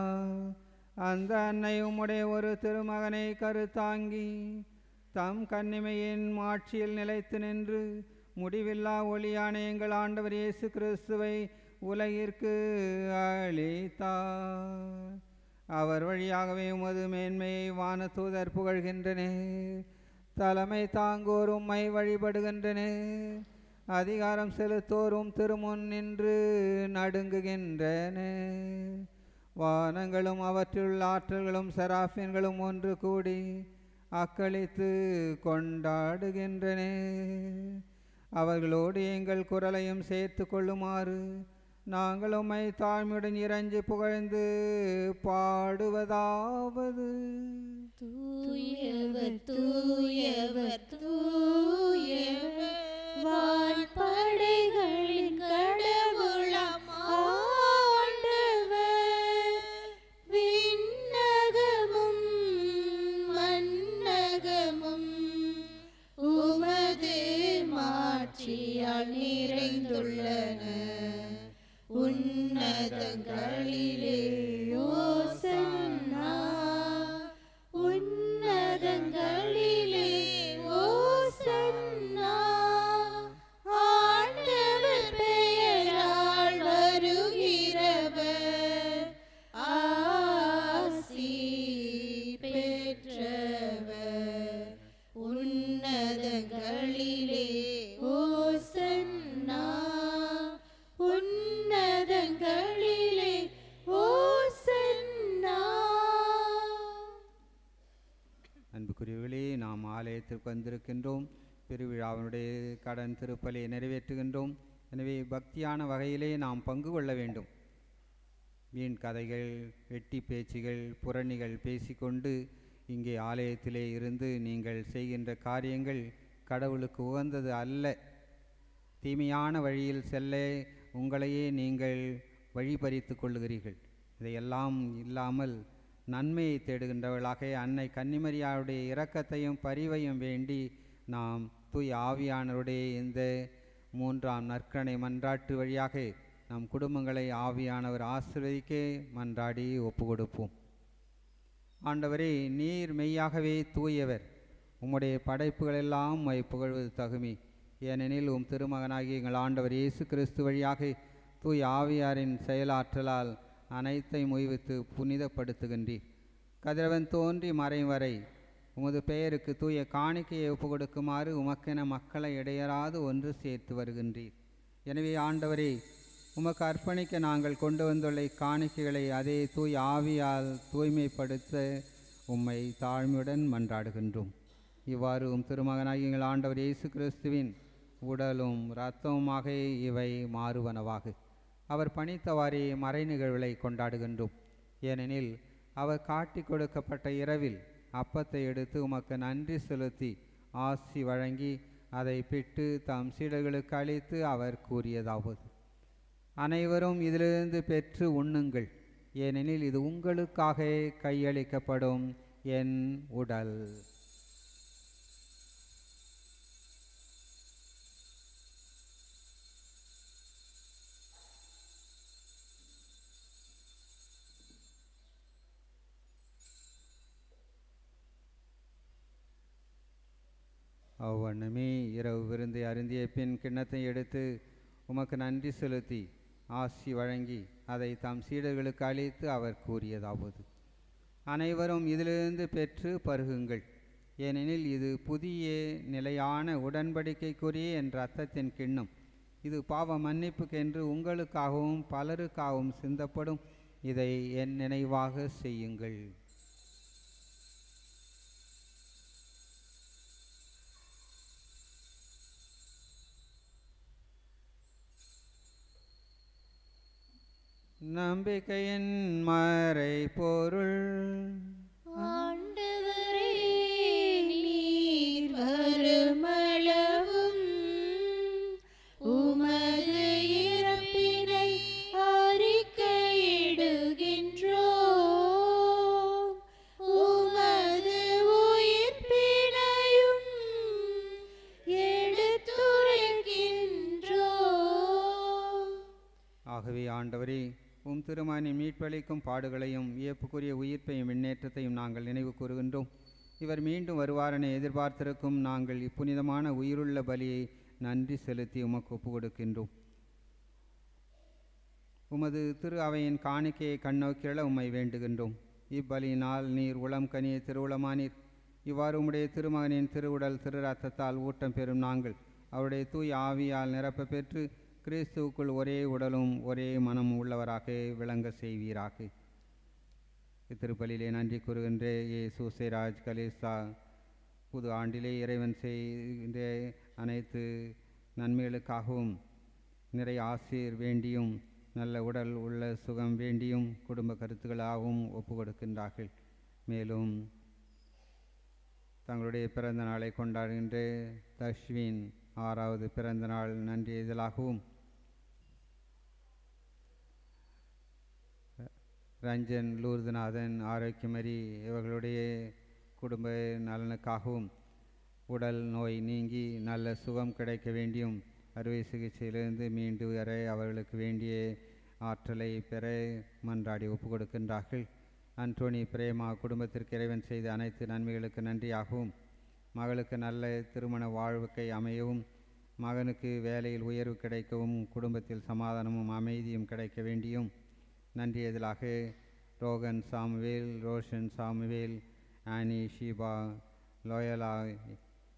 அந்த அன்னை உம்முடைய ஒரு திருமகனை கருத்தாங்கி தம் கன்னிமையின் மாட்சியில் நிலைத்து நின்று முடிவில்லா ஒளியான எங்கள் ஆண்டவர் இயேசு கிறிஸ்துவை உலகிற்கு அளித்தார். அவர் வழியாகவே உமது மேன்மையை வானதூதர் புகழ்கின்றனர். தலைமை தாங்கோர் உம்மை வழிபடுகின்றனர். அதிகாரம் செலுத்தோரும் திருமுன் நின்று நடுங்குகின்றனர். வானங்களும் அவற்றுள் ஆற்றல்களும் செராஃபின்களும் ஒன்று கூடி அக்களித்து கொண்டாடுகின்றன. அவர்களோடு எங்கள் குரலையும் சேர்த்து கொள்ளுமாறு நாங்கள் உம்மை தாழ்மையுடன் இறைஞ்சி புகழ்ந்து பாடுவதாவது: தூயவர் தூயவர் தூயவர் வான்படைகளின் கடவுளாம் ஆண்டவர். விண்ணகமும் மண்ணகமும் உமது மாட்சியால் நிறைந்துள்ளன. உன்னதங்களிலே ஓசன்னா, உன்னதங்களிலே ஓசன்னா. ஆண்டவர் பெயரால் வருகிறவர் ஆசி பெற்றவர். உன்னதங்களிலே ஓசன்னா, உன்னதங்களிலே ஓசன்னா. அன்புக்குரியவர்களே, நாம் ஆலயத்திற்கு வந்திருக்கின்றோம். பெருவிழாவினுடைய கடன் திருப்பலியை நிறைவேற்றுகின்றோம். எனவே பக்தியான வகையிலே நாம் பங்கு கொள்ள வேண்டும். வீண் கதைகள், வெட்டி பேச்சுகள், புரணிகள் பேசிக்கொண்டு இங்கே ஆலயத்திலே இருந்து நீங்கள் செய்கின்ற காரியங்கள் கடவுளுக்கு உகந்தது அல்ல. தீமையான வழியில் செல்ல உங்களையே நீங்கள் வழிபறித்து கொள்ளுகிறீர்கள். இதையெல்லாம் இல்லாமல் நன்மையை தேடுகின்றவர்களாக அன்னை கன்னிமரியாவுடைய இரக்கத்தையும் பரிவையும் வேண்டி நாம் தூய் ஆவியானவருடைய இந்த 3ஆம் நற்கரணை மன்றாட்டு வழியாக நம் குடும்பங்களை ஆவியானவர் ஆசீர்வதிக்க மன்றாடி ஒப்பு கொடுப்போம். ஆண்டவரே, நீர் மெய்யாகவே தூயவர். உம்முடைய படைப்புகளெல்லாம் உம்மை புகழ்வது தகுமி. ஏனெனில் உம் திருமகனாகி எங்கள் ஆண்டவர் இயேசு கிறிஸ்து வழியாக தூய் ஆவியாரின் செயலாற்றலால் அனைத்தையும் உய்வித்து புனிதப்படுத்துகின்றீர். கதிரவன் தோன்றி மறையும் வரை உமது பெயருக்கு தூய காணிக்கையை ஒப்பு கொடுக்குமாறு உமக்கென மக்களை இடையராது ஒன்று சேர்த்து வருகின்றீர். எனவே ஆண்டவரே, உமக்கு அர்ப்பணிக்க நாங்கள் கொண்டு வந்துள்ள காணிக்கைகளை அதே தூய் ஆவியால் தூய்மைப்படுத்த உம்மை தாழ்மையுடன் மன்றாடுகின்றோம். இவ்வாறு உம் திருமகனாகி எங்கள் ஆண்டவர் இயேசு கிறிஸ்துவின் உடலும் இரத்தமுமாக இவை மாறுவனவாக. அவர் பணித்தவாறே மறை நிகழ்வுகளை கொண்டாடுகின்றோம். ஏனெனில் அவர் காட்டி கொடுக்கப்பட்ட இரவில் அப்பத்தை எடுத்து உமக்கு நன்றி செலுத்தி ஆசி வழங்கி அதை பிட்டு தம் சீடர்களுக்கு அளித்து அவர் கூறியதாவது: அனைவரும் இதிலிருந்து பெற்று உண்ணுங்கள். ஏனெனில் இது உங்களுக்காக கையளிக்கப்படும் என் உடல். அவ்வண்ணமே இரவு விருந்தை அருந்திய பின் கிண்ணத்தை எடுத்து உமக்கு நன்றி செலுத்தி ஆசி வழங்கி அதை தம் சீடர்களுக்கு அளித்து அவர் கூறியதாவது: அனைவரும் இதிலிருந்து பெற்று பருகுங்கள், ஏனெனில் இது புதிய நிலையான உடன்படிக்கைக்குரிய என் இரத்தத்தின் கிண்ணம். இது பாவ மன்னிப்புக்கென்று உங்களுக்காகவும் பலருக்காகவும் சிந்தப்படும். இதை என் நினைவாக செய்யுங்கள். நம்பிக்கையின் மறை பொருள். ஆண்டவரே, நீர் வருமளவும் உமது இறப்பினை அறிக்கையிடுகின்றோம், உமது உயிர்ப்பினையும் எடுத்துரைக்கின்றோம். ஆகவே ஆண்டவரே, உம் திருமணி மீட்பளிக்கும் பாடுகளையும் வியப்புக்குரிய உயிர்ப்பையும் முன்னேற்றத்தையும் நாங்கள் நினைவு கூறுகின்றோம். இவர் மீண்டும் வருவாரென எதிர்பார்த்திருக்கும் நாங்கள் இப்புனிதமான உயிருள்ள பலியை நன்றி செலுத்தி உமக்கு ஒப்பு கொடுக்கின்றோம். உமது திரு அவையின் காணிக்கையை கண்ணோக்கியள உம்மை வேண்டுகின்றோம். இப்பலியினால் நீர் உளம் கனிய திருவுளமானீர். இவ்வாறு உம்முடைய திருமகனின் திருவுடல் திரு ரத்தத்தால் ஊட்டம் பெறும் நாங்கள் அவருடைய தூய் ஆவியால் நிரப்ப பெற்று கிறிஸ்துவுக்குள் ஒரே உடலும் ஒரே மனமும் உள்ளவராக விளங்க செய்வீராக. இத்திருப்பலிலே நன்றி கூறுகின்ற இயேசு சேராஜ் கலேசா புது ஆண்டிலே இறைவன் செய்கின்ற அனைத்து நன்மைகளுக்காகவும் நிறைய ஆசீர் வேண்டியும் நல்ல உடல் உள்ள சுகம் வேண்டியும் குடும்ப கருத்துக்களாகவும் ஒப்பு கொடுக்கின்றார்கள். மேலும் தங்களுடைய பிறந்த நாளை கொண்டாடுகின்ற தஷ்வின் 6வது பிறந்த நாள் நன்றி இதழாகவும், ரஞ்சன் லூர்துநாதன் ஆரோக்கியமரி இவர்களுடைய குடும்ப நலனுக்காகவும் உடல் நோய் நீங்கி நல்ல சுகம் கிடைக்க வேண்டியும் அறுவை சிகிச்சையிலிருந்து மீண்டு வர அவர்களுக்கு வேண்டிய ஆற்றலை பெற மன்றாடி ஒப்பு கொடுக்கின்றார்கள். அன்டோனி பிரேமா குடும்பத்திற்கு இறைவன் செய்த அனைத்து நன்மைகளுக்கு நன்றியாகவும், மகளுக்கு நல்ல திருமண வாழ்க்கை அமையவும், மகனுக்கு வேலையில் உயர்வு கிடைக்கவும், குடும்பத்தில் சமாதானமும் அமைதியும் கிடைக்க வேண்டியும் நன்றி எதிலாக ரோகன் சாமுவேல், ரோஷன் சாமுவேல், ஆனி, ஷீபா, லோயலா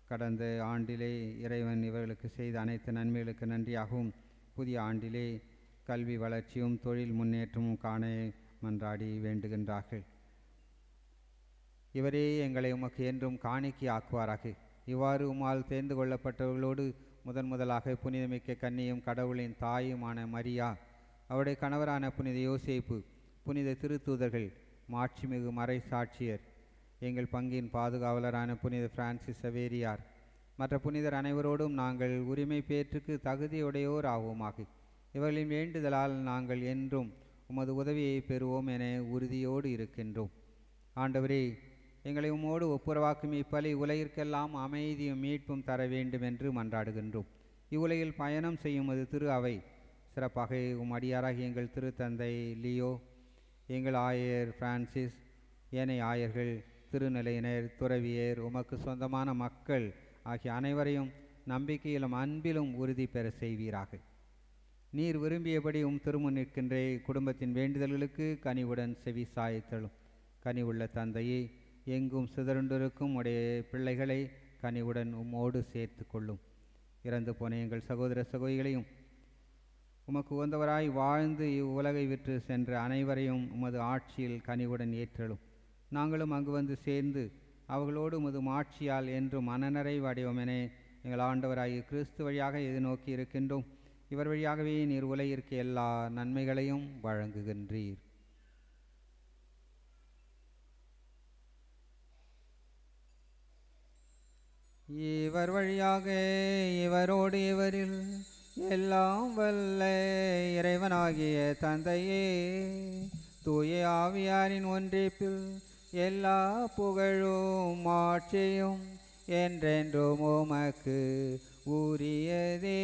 கடந்த ஆண்டிலே இறைவன் இவர்களுக்கு செய்த அனைத்து நன்மைகளுக்கு நன்றியாகவும், புதிய ஆண்டிலே கல்வி வளர்ச்சியும் தொழில் முன்னேற்றமும் காண மன்றாடி வேண்டுகின்றார்கள். இவரே எங்களை உமக்கு என்றும் காணிக்கை ஆக்குவாராக. இவ்வாறு உம்மால் தேர்ந்து கொள்ளப்பட்டவர்களோடு முதலாக புனிதமிக்க கன்னியும் கடவுளின் தாயுமான மரியா, அவருடைய கணவரான புனித யோசேப்பு, புனித திருத்தூதர்கள், மாட்சிமிகு மறை சாட்சியர், எங்கள் பங்கின் பாதுகாவலரான புனித பிரான்சிஸ் சவேரியார், மற்ற புனிதர் அனைவரோடும் நாங்கள் உரிமை பேற்றுக்கு தகுதியுடையோர் ஆவோமாக. இவர்களின் வேண்டுதலால் நாங்கள் என்றும் உமது உதவியை பெறுவோம் என உறுதியோடு இருக்கின்றோம். ஆண்டவரே, எங்களை உம்மோடு ஒப்புரவாக்கும் இப்பலி உலகிற்கெல்லாம் அமைதியும் மீட்பும் தர வேண்டும் என்று மன்றாடுகின்றோம். இவ்வுலகில் பயணம் செய்யும் அது திரு அவை, சிறப்பாக அடியாராகி எங்கள் திருத்தந்தை லியோ, எங்கள் ஆயர் பிரான்சிஸ், ஏனைய ஆயர்கள், திருநிலையினர், துறவியர், உமக்கு சொந்தமான மக்கள் ஆகிய அனைவரையும் நம்பிக்கையிலும் அன்பிலும் உறுதி பெற செய்வீராக. நீர் விரும்பியபடி திருமுன் நிற்கின்ற குடும்பத்தின் வேண்டுதல்களுக்கு கனிவுடன் செவி சாய்த்தலும். கனிவுள்ள தந்தையே, எங்கும் சிதறுண்டிருக்கும் உடைய பிள்ளைகளை கனிவுடன் உம்மோடு சேர்த்து கொள்ளும். இறந்து போன எங்கள் சகோதர சகோதரிகளையும், உமக்கு உகந்தவராய் வாழ்ந்து இவ்வுலகை விற்று சென்ற அனைவரையும் உமது ஆட்சியில் கனிவுடன் ஏற்றலும். நாங்களும் அங்கு வந்து சேர்ந்து அவர்களோடு உமது ஆட்சியால் என்றும் மனநிறைவு அடைவோம் என எங்கள் ஆண்டவராகிய கிறிஸ்து வழியாக எதிர்நோக்கி இருக்கின்றோம். இவர் வழியாகவே நீர் உலகிற்கு எல்லா நன்மைகளையும் வழங்குகின்றீர். இவர் வழியாக இவரோடு இவரில் எல்லாம் வல்ல இறைவனாகிய தந்தையே, தூய ஆவியாரின் ஒன்றிப்பில் எல்லா புகழும் ஆட்சியும் என்றென்றும் உமக்கு உரியதே.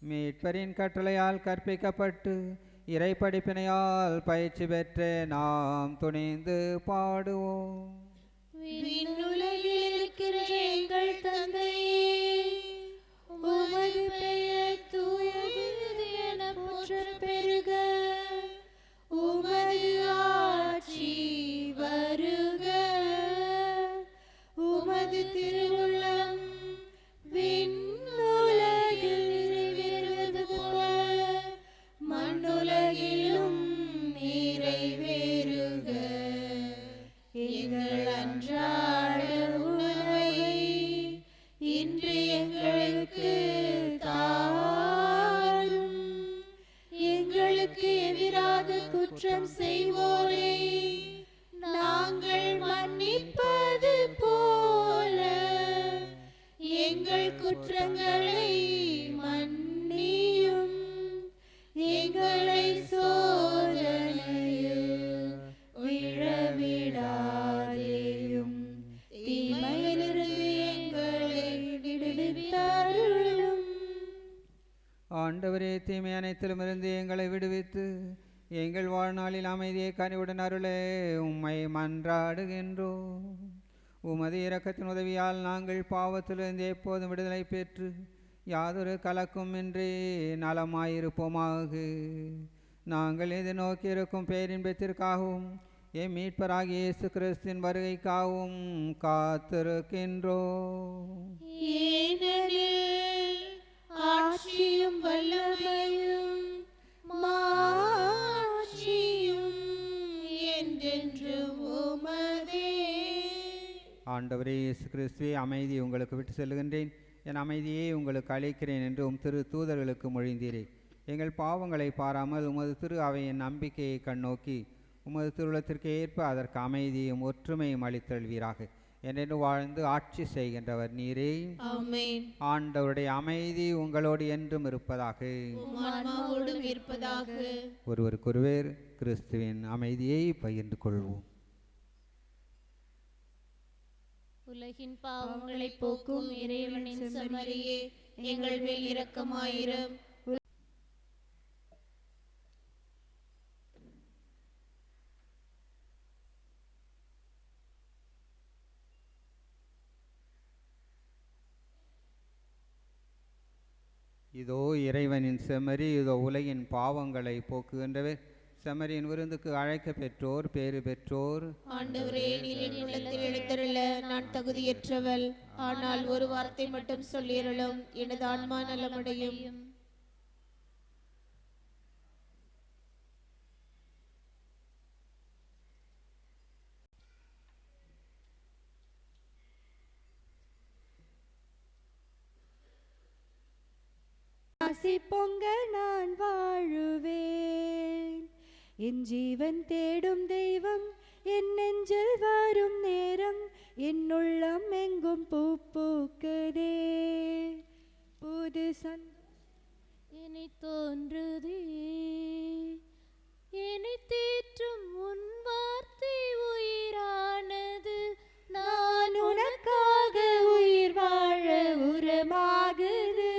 மீட்பரின் கட்டளையால் கற்பிக்கப்பட்டு இறை படிப்பினையால் பயிற்சி பெற்று நாம் துணிந்து பாடுவோம். விண்ணுலகில் இருக்கிற எங்கள் தந்தையே, உமது பெயர் தூயது என போற்றப் பெறுக. உமது ஆட்சி வருக. உமது திருவுள்ளம் விண்ணுலகில் நிறைவேறுவது போல மண்ணுலகிலும் நிறைவேறுக. எங்கள் அன்றாட உணவை இன்று எங்களுக்கு தாரும். எங்களுக்கு எதிராக குற்றம் செய்வோரை நாங்கள் மன்னிப்பது போல எங்கள் குற்றங்களை மன்னியும். எங்களை சோதனையில் விழவிடாதேயும், தீமையிலிருந்து எங்களை விடுவித்தருளும். ஆண்டவரே, தீமை அனைத்திலுமிருந்து எங்களை விடுவித்து எங்கள் வாழ்நாளில் அமைதியை கனிவுடன் அருளே உம்மை மன்றாடுகின்றோம். உமது இரக்கத்தின் உதவியால் நாங்கள் பாவத்திலிருந்து எப்போதும் விடுதலை பெற்று யாதொரு கலக்கமின்றி நலமாயிருப்போமாக. நாங்கள் எதிர்நோக்கியிருக்கும் பேரின்பத்திற்காகவும் என் மீட்பராகிய இயேசு கிறிஸ்துவின் வருகைக்காகவும் காத்திருக்கின்றோம். ஏனெனில் ஆட்சியும் வல்லமையும் மாட்சியும் என்றென்றும் உமதே. ஆண்டவரே இயேசு கிறிஸ்துவே, அமைதி உங்களுக்கு விட்டு செல்லுகின்றேன், என் அமைதியை உங்களுக்கு அளிக்கிறேன் என்று உம் திரு தூதர்களுக்கு மொழிந்தீரே. எங்கள் பாவங்களை பாராமல் உமது திரு அவையின் நம்பிக்கையை கண்ணோக்கி உமது திருவுளத்திற்கு ஏற்ப அதற்கு அமைதியும் ஒற்றுமையும் அளித்தல்வீராக. என்றென்று வாழ்ந்து ஆட்சி செய்கின்றவர் நீரே. ஆமென். ஆண்டவருடைய அமைதி உங்களோடு என்றும் இருப்பதாக. ஆன்மாவோடும் இருப்பதாக. ஒருவருக்கொருவர் கிறிஸ்துவின் அமைதியை பகிர்ந்து கொள்வோம். உலகின் பாவங்களை போக்கும் இறைவனின் செம்மறியே, எங்கள் மேல் இரக்கமாயிரும். இதோ இறைவனின் செம்மறி, இதோ உலகின் பாவங்களை போக்குகின்றவர். செம்மறியின் விருந்துக்கு அழைக்க பெற்றோர் பேறு பெற்றோர். ஆண்டவரே, நீர் என் உள்ளத்தில் எழுந்தருள நான் தகுதியற்றவள். ஆனால் ஒரு வார்த்தை மட்டும் சொல்லியருளும், எனது ஆன்மா நலமடையும். ஆசி பொங்க நான் வாழுவேன். என் ஜீவன் தேடும் தெய்வம் என் நெஞ்சில் வரும் நேரம், என் உள்ளம் எங்கும் பூ பூக்குதே. புது என்னை தோன்றுதே, என்னை தேற்றும் உன் வார்த்தை உயிரானது. நான் உனக்காக உயிர் வாழ உரமாகுது.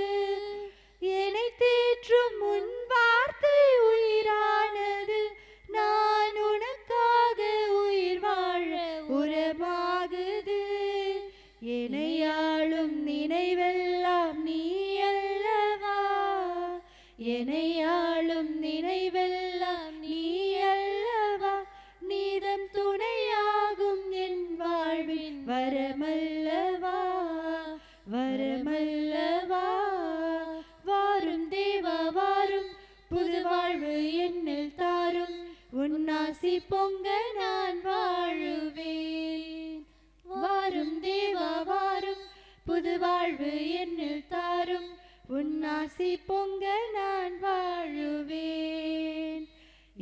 என்னை தேற்றும் உன் வார்த்தை உயிரானது. நான் உனக்காக உயிர் வாழ உரமாகுது. என்னை ஆளும் நினைவெல்லாம் நீ அல்லவா. என்னை ஆளும் நினைவெல்லாம் நீ அல்லவா. நீதம் துணையாகும் என் வாழ்வின் வரமல்லவா. வரமல்லவா. வாரும் தேவா வாரும், புது வாழ்வு என்னில் தாரும். உன்னாசி பொங்க நான் வாழுவேன். வாரும் தேவா வாரும், புது வாழ்வு என்னில் தாரும். உன்னாசி பொங்க நான் வாழுவேன்.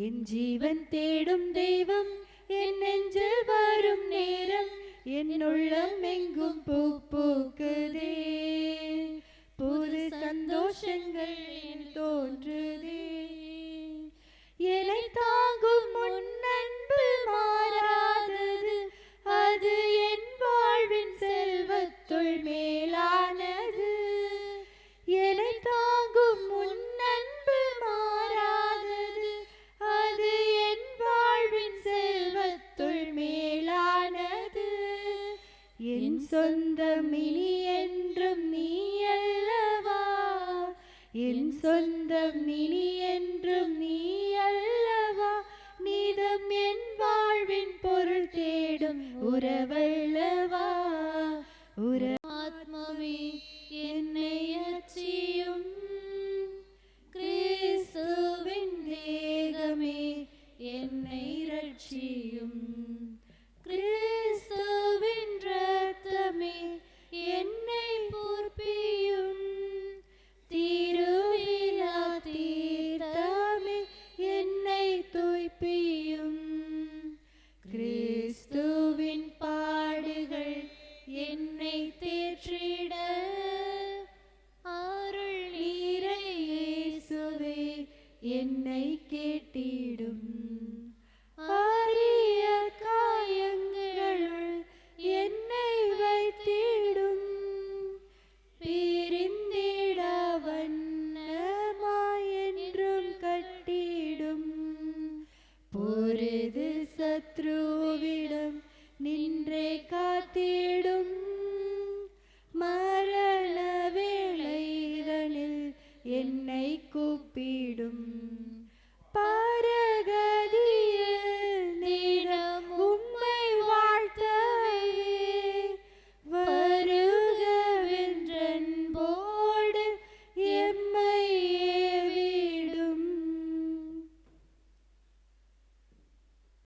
என் ஜீவன் தேடும் தெய்வம் என் நெஞ்சில் வரும் நேரம், என் உள்ளம் எங்கும் பூ பூக்குதே, புது சந்தோஷங்கள் தோன்றுதே. என்னை தாங்கும் முன்னன்பு மாறாதது, அது என் வாழ்வின் செல்வத்துள் மேலானது. என்னை தாங்கும் முன்னன்பு மாறாதது, அது என் வாழ்வின் செல்வத்துள் மேலானது. என் சொந்தம் இனி என்றும் நீ அல்லவா, என் சொந்தம் இனி என்றும் நீ அல்லவா. நீதம் என் வாழ்வின் பொருள் தேடும் உறவல்லவா. ஆத்மாவே என்னை அச்சியும், கிறிஸ்துவின் தேகமே என்னை ரட்சியும். கிறிஸ்துவின் இரத்தமே என்னை பொறுப்பியும், திருவிழா தீர்த்தமே என்னை தூய்ப்பியும். கிறிஸ்துவின் பாடுகள் என்னை தேற்றிட, அருள் நீரை இயேசுவே என்னை கேட்டிடும். அரிய காயங்களுள் என்னை வைத்திடும், பிரிந்திட வண்ணமாய் என்றும் கட்டிடும். பொருது சத்ருவிடம் நின்றே காத்திடும், மரண வேளைதனில் என்னை கூப்பிடும். பரகதியில் தினம் உம்மை வாழ்த்தவே, வருகவென்றன்போடு எம்மை ஏவிடும்.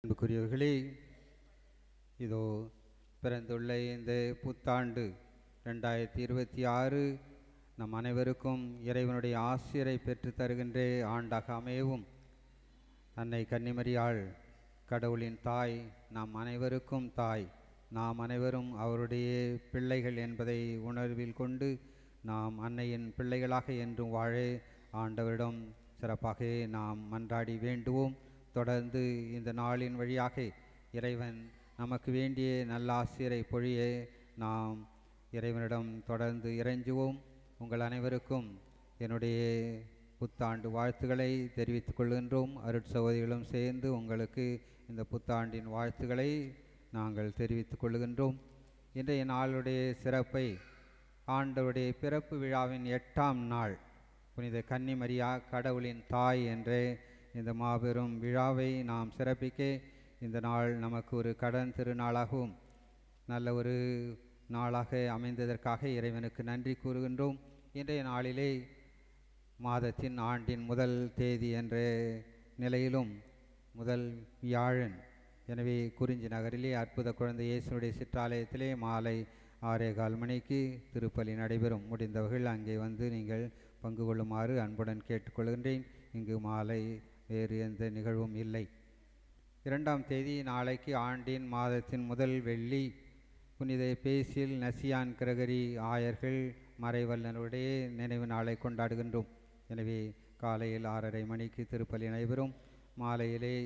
அன்புக்குரியவர்களே, இதோ பிறந்துள்ள இந்த புத்தாண்டு 2026 நம் அனைவருக்கும் இறைவனுடைய ஆசிரை பெற்று தருகின்ற ஆண்டாக அமையவும். அன்னை கன்னிமரியாள் கடவுளின் தாய், நாம் அனைவருக்கும் தாய். நாம் அனைவரும் அவருடைய பிள்ளைகள் என்பதை உணர்வில் கொண்டு நாம் அன்னையின் பிள்ளைகளாக என்றும் வாழ ஆண்டவரிடம் சிறப்பாக நாம் மன்றாடி வேண்டுவோம். தொடர்ந்து இந்த நாளின் வழியாக இறைவன் நமக்கு வேண்டிய நல்ல ஆசிரை பொழிய நாம் இறைவனிடம் தொடர்ந்து இறைஞ்சுவோம். உங்கள் அனைவருக்கும் என்னுடைய புத்தாண்டு வாழ்த்துக்களை தெரிவித்துக் கொள்கின்றோம். அருட்சகோதரிகளும் சேர்ந்து உங்களுக்கு இந்த புத்தாண்டின் வாழ்த்துக்களை நாங்கள் தெரிவித்துக் கொள்கின்றோம். இன்றைய நாளுடைய சிறப்பை ஆண்டவருடைய பிறப்பு விழாவின் 8ஆம் நாள் புனித கன்னிமரியா கடவுளின் தாய் என்ற இந்த மாபெரும் விழாவை நாம் சிறப்பிக்க இந்த நாள் நமக்கு ஒரு கடன் திருநாளாகவும் நல்ல ஒரு நாளாக அமைந்ததற்காக இறைவனுக்கு நன்றி கூறுகின்றோம். இன்றைய நாளிலே மாதத்தின் ஆண்டின் முதல் தேதி என்ற நிலையிலும் முதல் வியாழன். எனவே குறிஞ்சி நகரிலே அற்புத குழந்தை இயேசுனுடைய சிற்றாலயத்திலே மாலை 6:15 மணிக்கு திருப்பலி நடைபெறும். முடிந்தவர்கள் அங்கே வந்து நீங்கள் பங்கு கொள்ளுமாறு அன்புடன் கேட்டுக்கொள்கின்றேன். இங்கு மாலை வேறு எந்த நிகழ்வும் இல்லை. 2ஆம் தேதி நாளைக்கு ஆண்டின் மாதத்தின் முதல் வெள்ளி புனித பேசில் நசியான் கிரகரி ஆயர்கள் மறைவல்லனுடைய நினைவு நாளை கொண்டாடுகின்றோம். எனவே காலையில் 6:30 மணிக்கு திருப்பலி நடைபெறும். மாலையிலே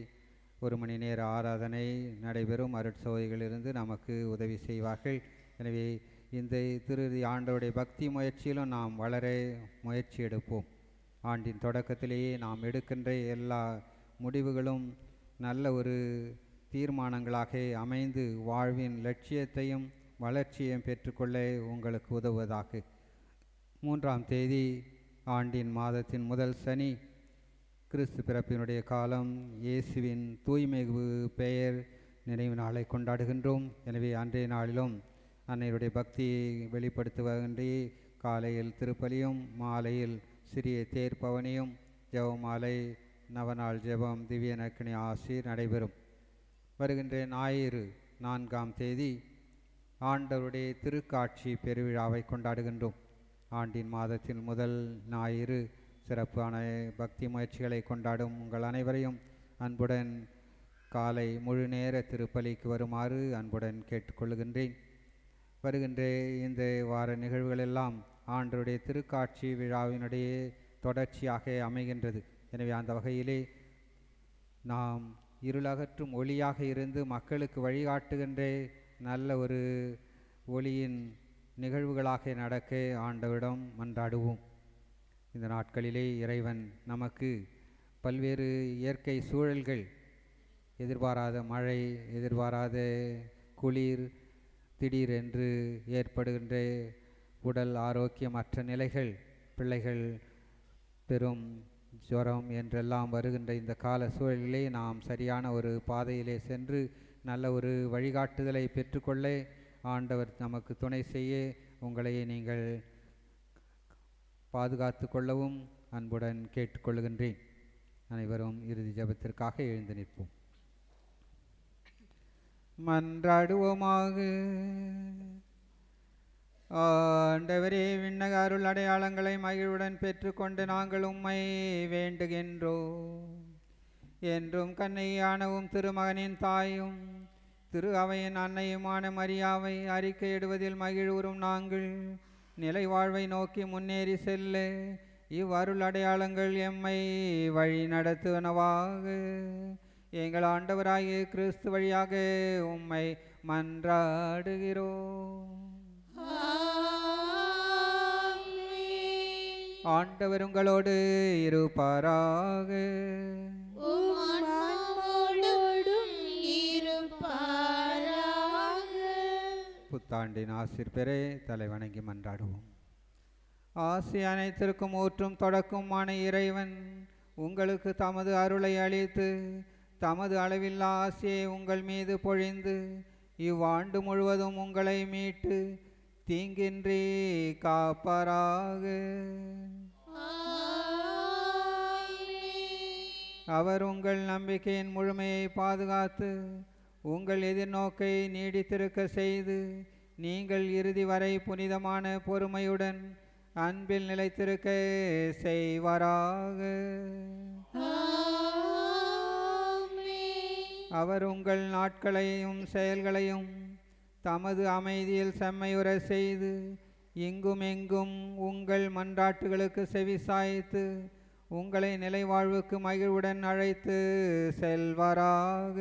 1 மணி நேர ஆராதனை நடைபெறும். அருட்சகோதரிகளிலிருந்து நமக்கு உதவி செய்வார்கள். எனவே இந்த ஆண்டவருடைய பக்தி முயற்சியிலும் நாம் வளர முயற்சி எடுப்போம். ஆண்டின் தொடக்கத்திலேயே நாம் எடுக்கின்ற எல்லா முடிவுகளும் நல்ல ஒரு தீர்மானங்களாக அமைந்து வாழ்வின் லட்சியத்தையும் வளர்ச்சியையும் பெற்றுக்கொள்ள உங்களுக்கு உதவுவதாக. 3ஆம் தேதி ஆண்டின் மாதத்தின் முதல் சனி கிறிஸ்து பிறப்பினுடைய காலம் இயேசுவின் தூய்மைகு பெயர் நினைவு நாளை கொண்டாடுகின்றோம். எனவே அன்றைய நாளிலும் அன்னையுடைய பக்தியை வெளிப்படுத்துவதன்றி காலையில் திருப்பலியும் மாலையில் சிறிய தேர்ப்பவனியும் ஜெபமாலை நவநாள் ஜெபம் திவ்ய நற்கணி ஆசீர் நடைபெறும். வருகின்ற ஞாயிறு 4ஆம் தேதி ஆண்டவருடைய திருக்காட்சி பெருவிழாவை கொண்டாடுகின்றோம். ஆண்டின் மாதத்தின் முதல் ஞாயிறு சிறப்பான பக்தி முயற்சிகளை கொண்டாடும் உங்கள் அனைவரையும் அன்புடன் காலை முழு நேர திருப்பலிக்கு வருமாறு அன்புடன் கேட்டுக்கொள்கின்றேன். வருகின்ற இந்த வார நிகழ்வுகளெல்லாம் ஆண்டவருடைய திருக்காட்சி விழாவினுடைய தொடர்ச்சியாக அமைகின்றது. எனவே அந்த வகையிலே நாம் இருளகற்றும் ஒளியாக இருந்து மக்களுக்கு வழிகாட்டுகின்ற நல்ல ஒரு ஒளியின் நிகழ்வுகளாக நடக்க ஆண்டவரிடம் மன்றாடுவோம். இந்த நாட்களிலே இறைவன் நமக்கு பல்வேறு இயற்கை சூழல்கள், எதிர்பாராத மழை, எதிர்பாராத குளிர், திடீரென்று ஏற்படுகின்ற உடல் ஆரோக்கியமற்ற நிலைகள், பிள்ளைகள் பெரும் ஜுரம் என்றெல்லாம் வருகின்ற இந்த கால சூழலிலே நாம் சரியான ஒரு பாதையிலே சென்று நல்ல ஒரு வழிகாட்டுதலை பெற்றுக்கொள்ள ஆண்டவர் நமக்கு துணை செய்ய உங்களை நீங்கள் பாதுகாத்து கொள்ளவும் அன்புடன் கேட்டுக்கொள்கின்றேன். அனைவரும் இறுதி ஜெபத்திற்காக எழுந்து நிற்போம். மன்றாடுவோமாக. ஆண்டவரே, விண்ணக அருள் அடையாளங்களை மகிழ்வுடன் பெற்றுக்கொண்டு நாங்கள் உம்மை வேண்டுகின்றோம். என்றும் கன்னியானவும் திருமகனின் தாயும் திரு அவையின் அன்னையுமான மரியாவை அறிக்கையிடுவதில் மகிழ்வுறும் நாங்கள் நிலை வாழ்வை நோக்கி முன்னேறி செல்ல இவ்வருள் அடையாளங்கள் எம்மை வழி நடத்துவனவாக எங்கள் ஆண்டவராகிய கிறிஸ்து வழியாக உம்மை மன்றாடுகிறோம். ஆண்டவர் உங்களோடு இருப்பாராக. புத்தாண்டின் ஆசிர் பெற தலை வணங்கி மன்றாடுவோம். ஆசி அனைத்திற்கும் ஊற்றும் தொடக்கமான இறைவன் உங்களுக்கு தமது அருளை அளித்து தமது அளவில்லா ஆசியை உங்கள் மீது பொழிந்து இவ்வாண்டு முழுவதும் உங்களை மீட்டு தீங்கின்றி காப்பாராக. அவர் உங்கள் நம்பிக்கையின் முழுமையை பாதுகாத்து உங்கள் எதிர்நோக்கை நீடித்திருக்க செய்து நீங்கள் இறுதி வரை புனிதமான பொறுமையுடன் அன்பில் நிலைத்திருக்க செய்வாராக. அவர் உங்கள் நாட்களையும் செயல்களையும் தமது அமைதியில் செம்மையுற செய்து இங்கும் எங்கும் உங்கள் மன்றாட்டுகளுக்கு செவிசாய்த்து உங்களை நிலைவாழ்வுக்கு மகிழ்வுடன் அழைத்து செல்வாராக.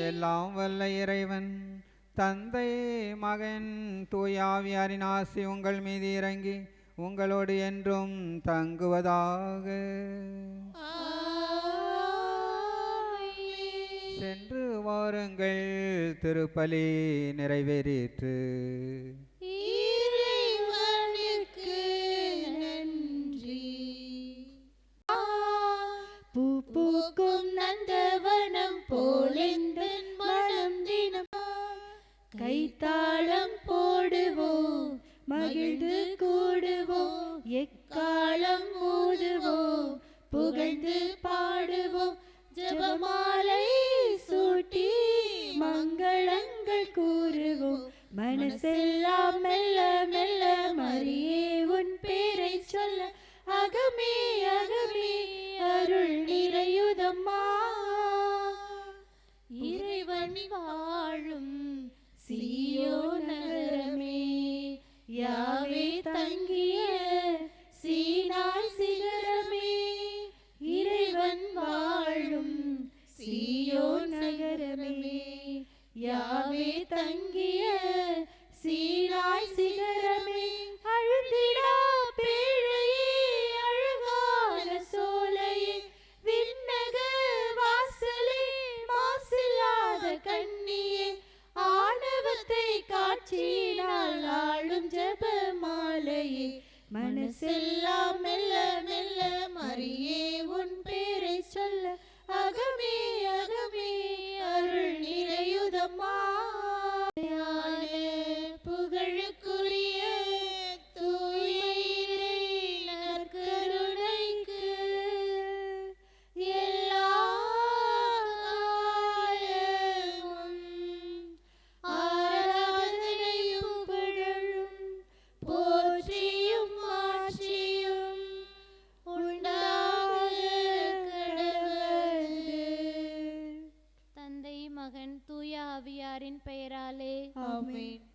எல்லாம் வல்ல இறைவன் தந்தை, மகன், தூயாவியாரின் ஆசி உங்கள் மீது இறங்கி உங்களோடு என்றும் தங்குவதாக. சென்று வாருங்கள், திருப்பலி நிறைவேறிற்று. பூக்கும் நந்தவனம் போலெந்தன் மனம் தினம் கைத்தாளம் போடுவோம், மகிழ்ந்து கூடுவோம், எக்காலம் ஊதுவோம், புகழ்ந்து பாடுவோம், ஜெபமாலை சூட்டி மங்களங்கள் கூறுவோம். மனசெல்லாம் மெல்ல மெல்ல மரியே உன் பேரை சொல்ல அகமே அகமே அருள் நிறையுதம்மா. இறைவன் வாழும் சீயோன் நகரமே, யாவே தங்கிய சீனாய் சிகரமே. இறைவன் வாழும் சீயோன் நகரமே, யாவே தங்கிய சீனாய் சிகரமே. அழுந்திடா பேழையே, அழகான சோலையே, விண்ணக வாசலே, மாசில்லாத கண்ணியே, ஆணவத்தை காட்சியினால் ஆளும் ஜெபமாலையே. மனசெல்லாம் மெல்ல மெல்ல மரியே உன் பேரை சொல்ல அகமே அகமே அருள் நிறையுதம்மா. புகழுக்குரிய தூய நற்கருணைக்கு எல்லா காலமும் ஆராதனையும் புகழும் போற்றியும் மாற்றியும் உண்டாக பெயராலே ஆமென்.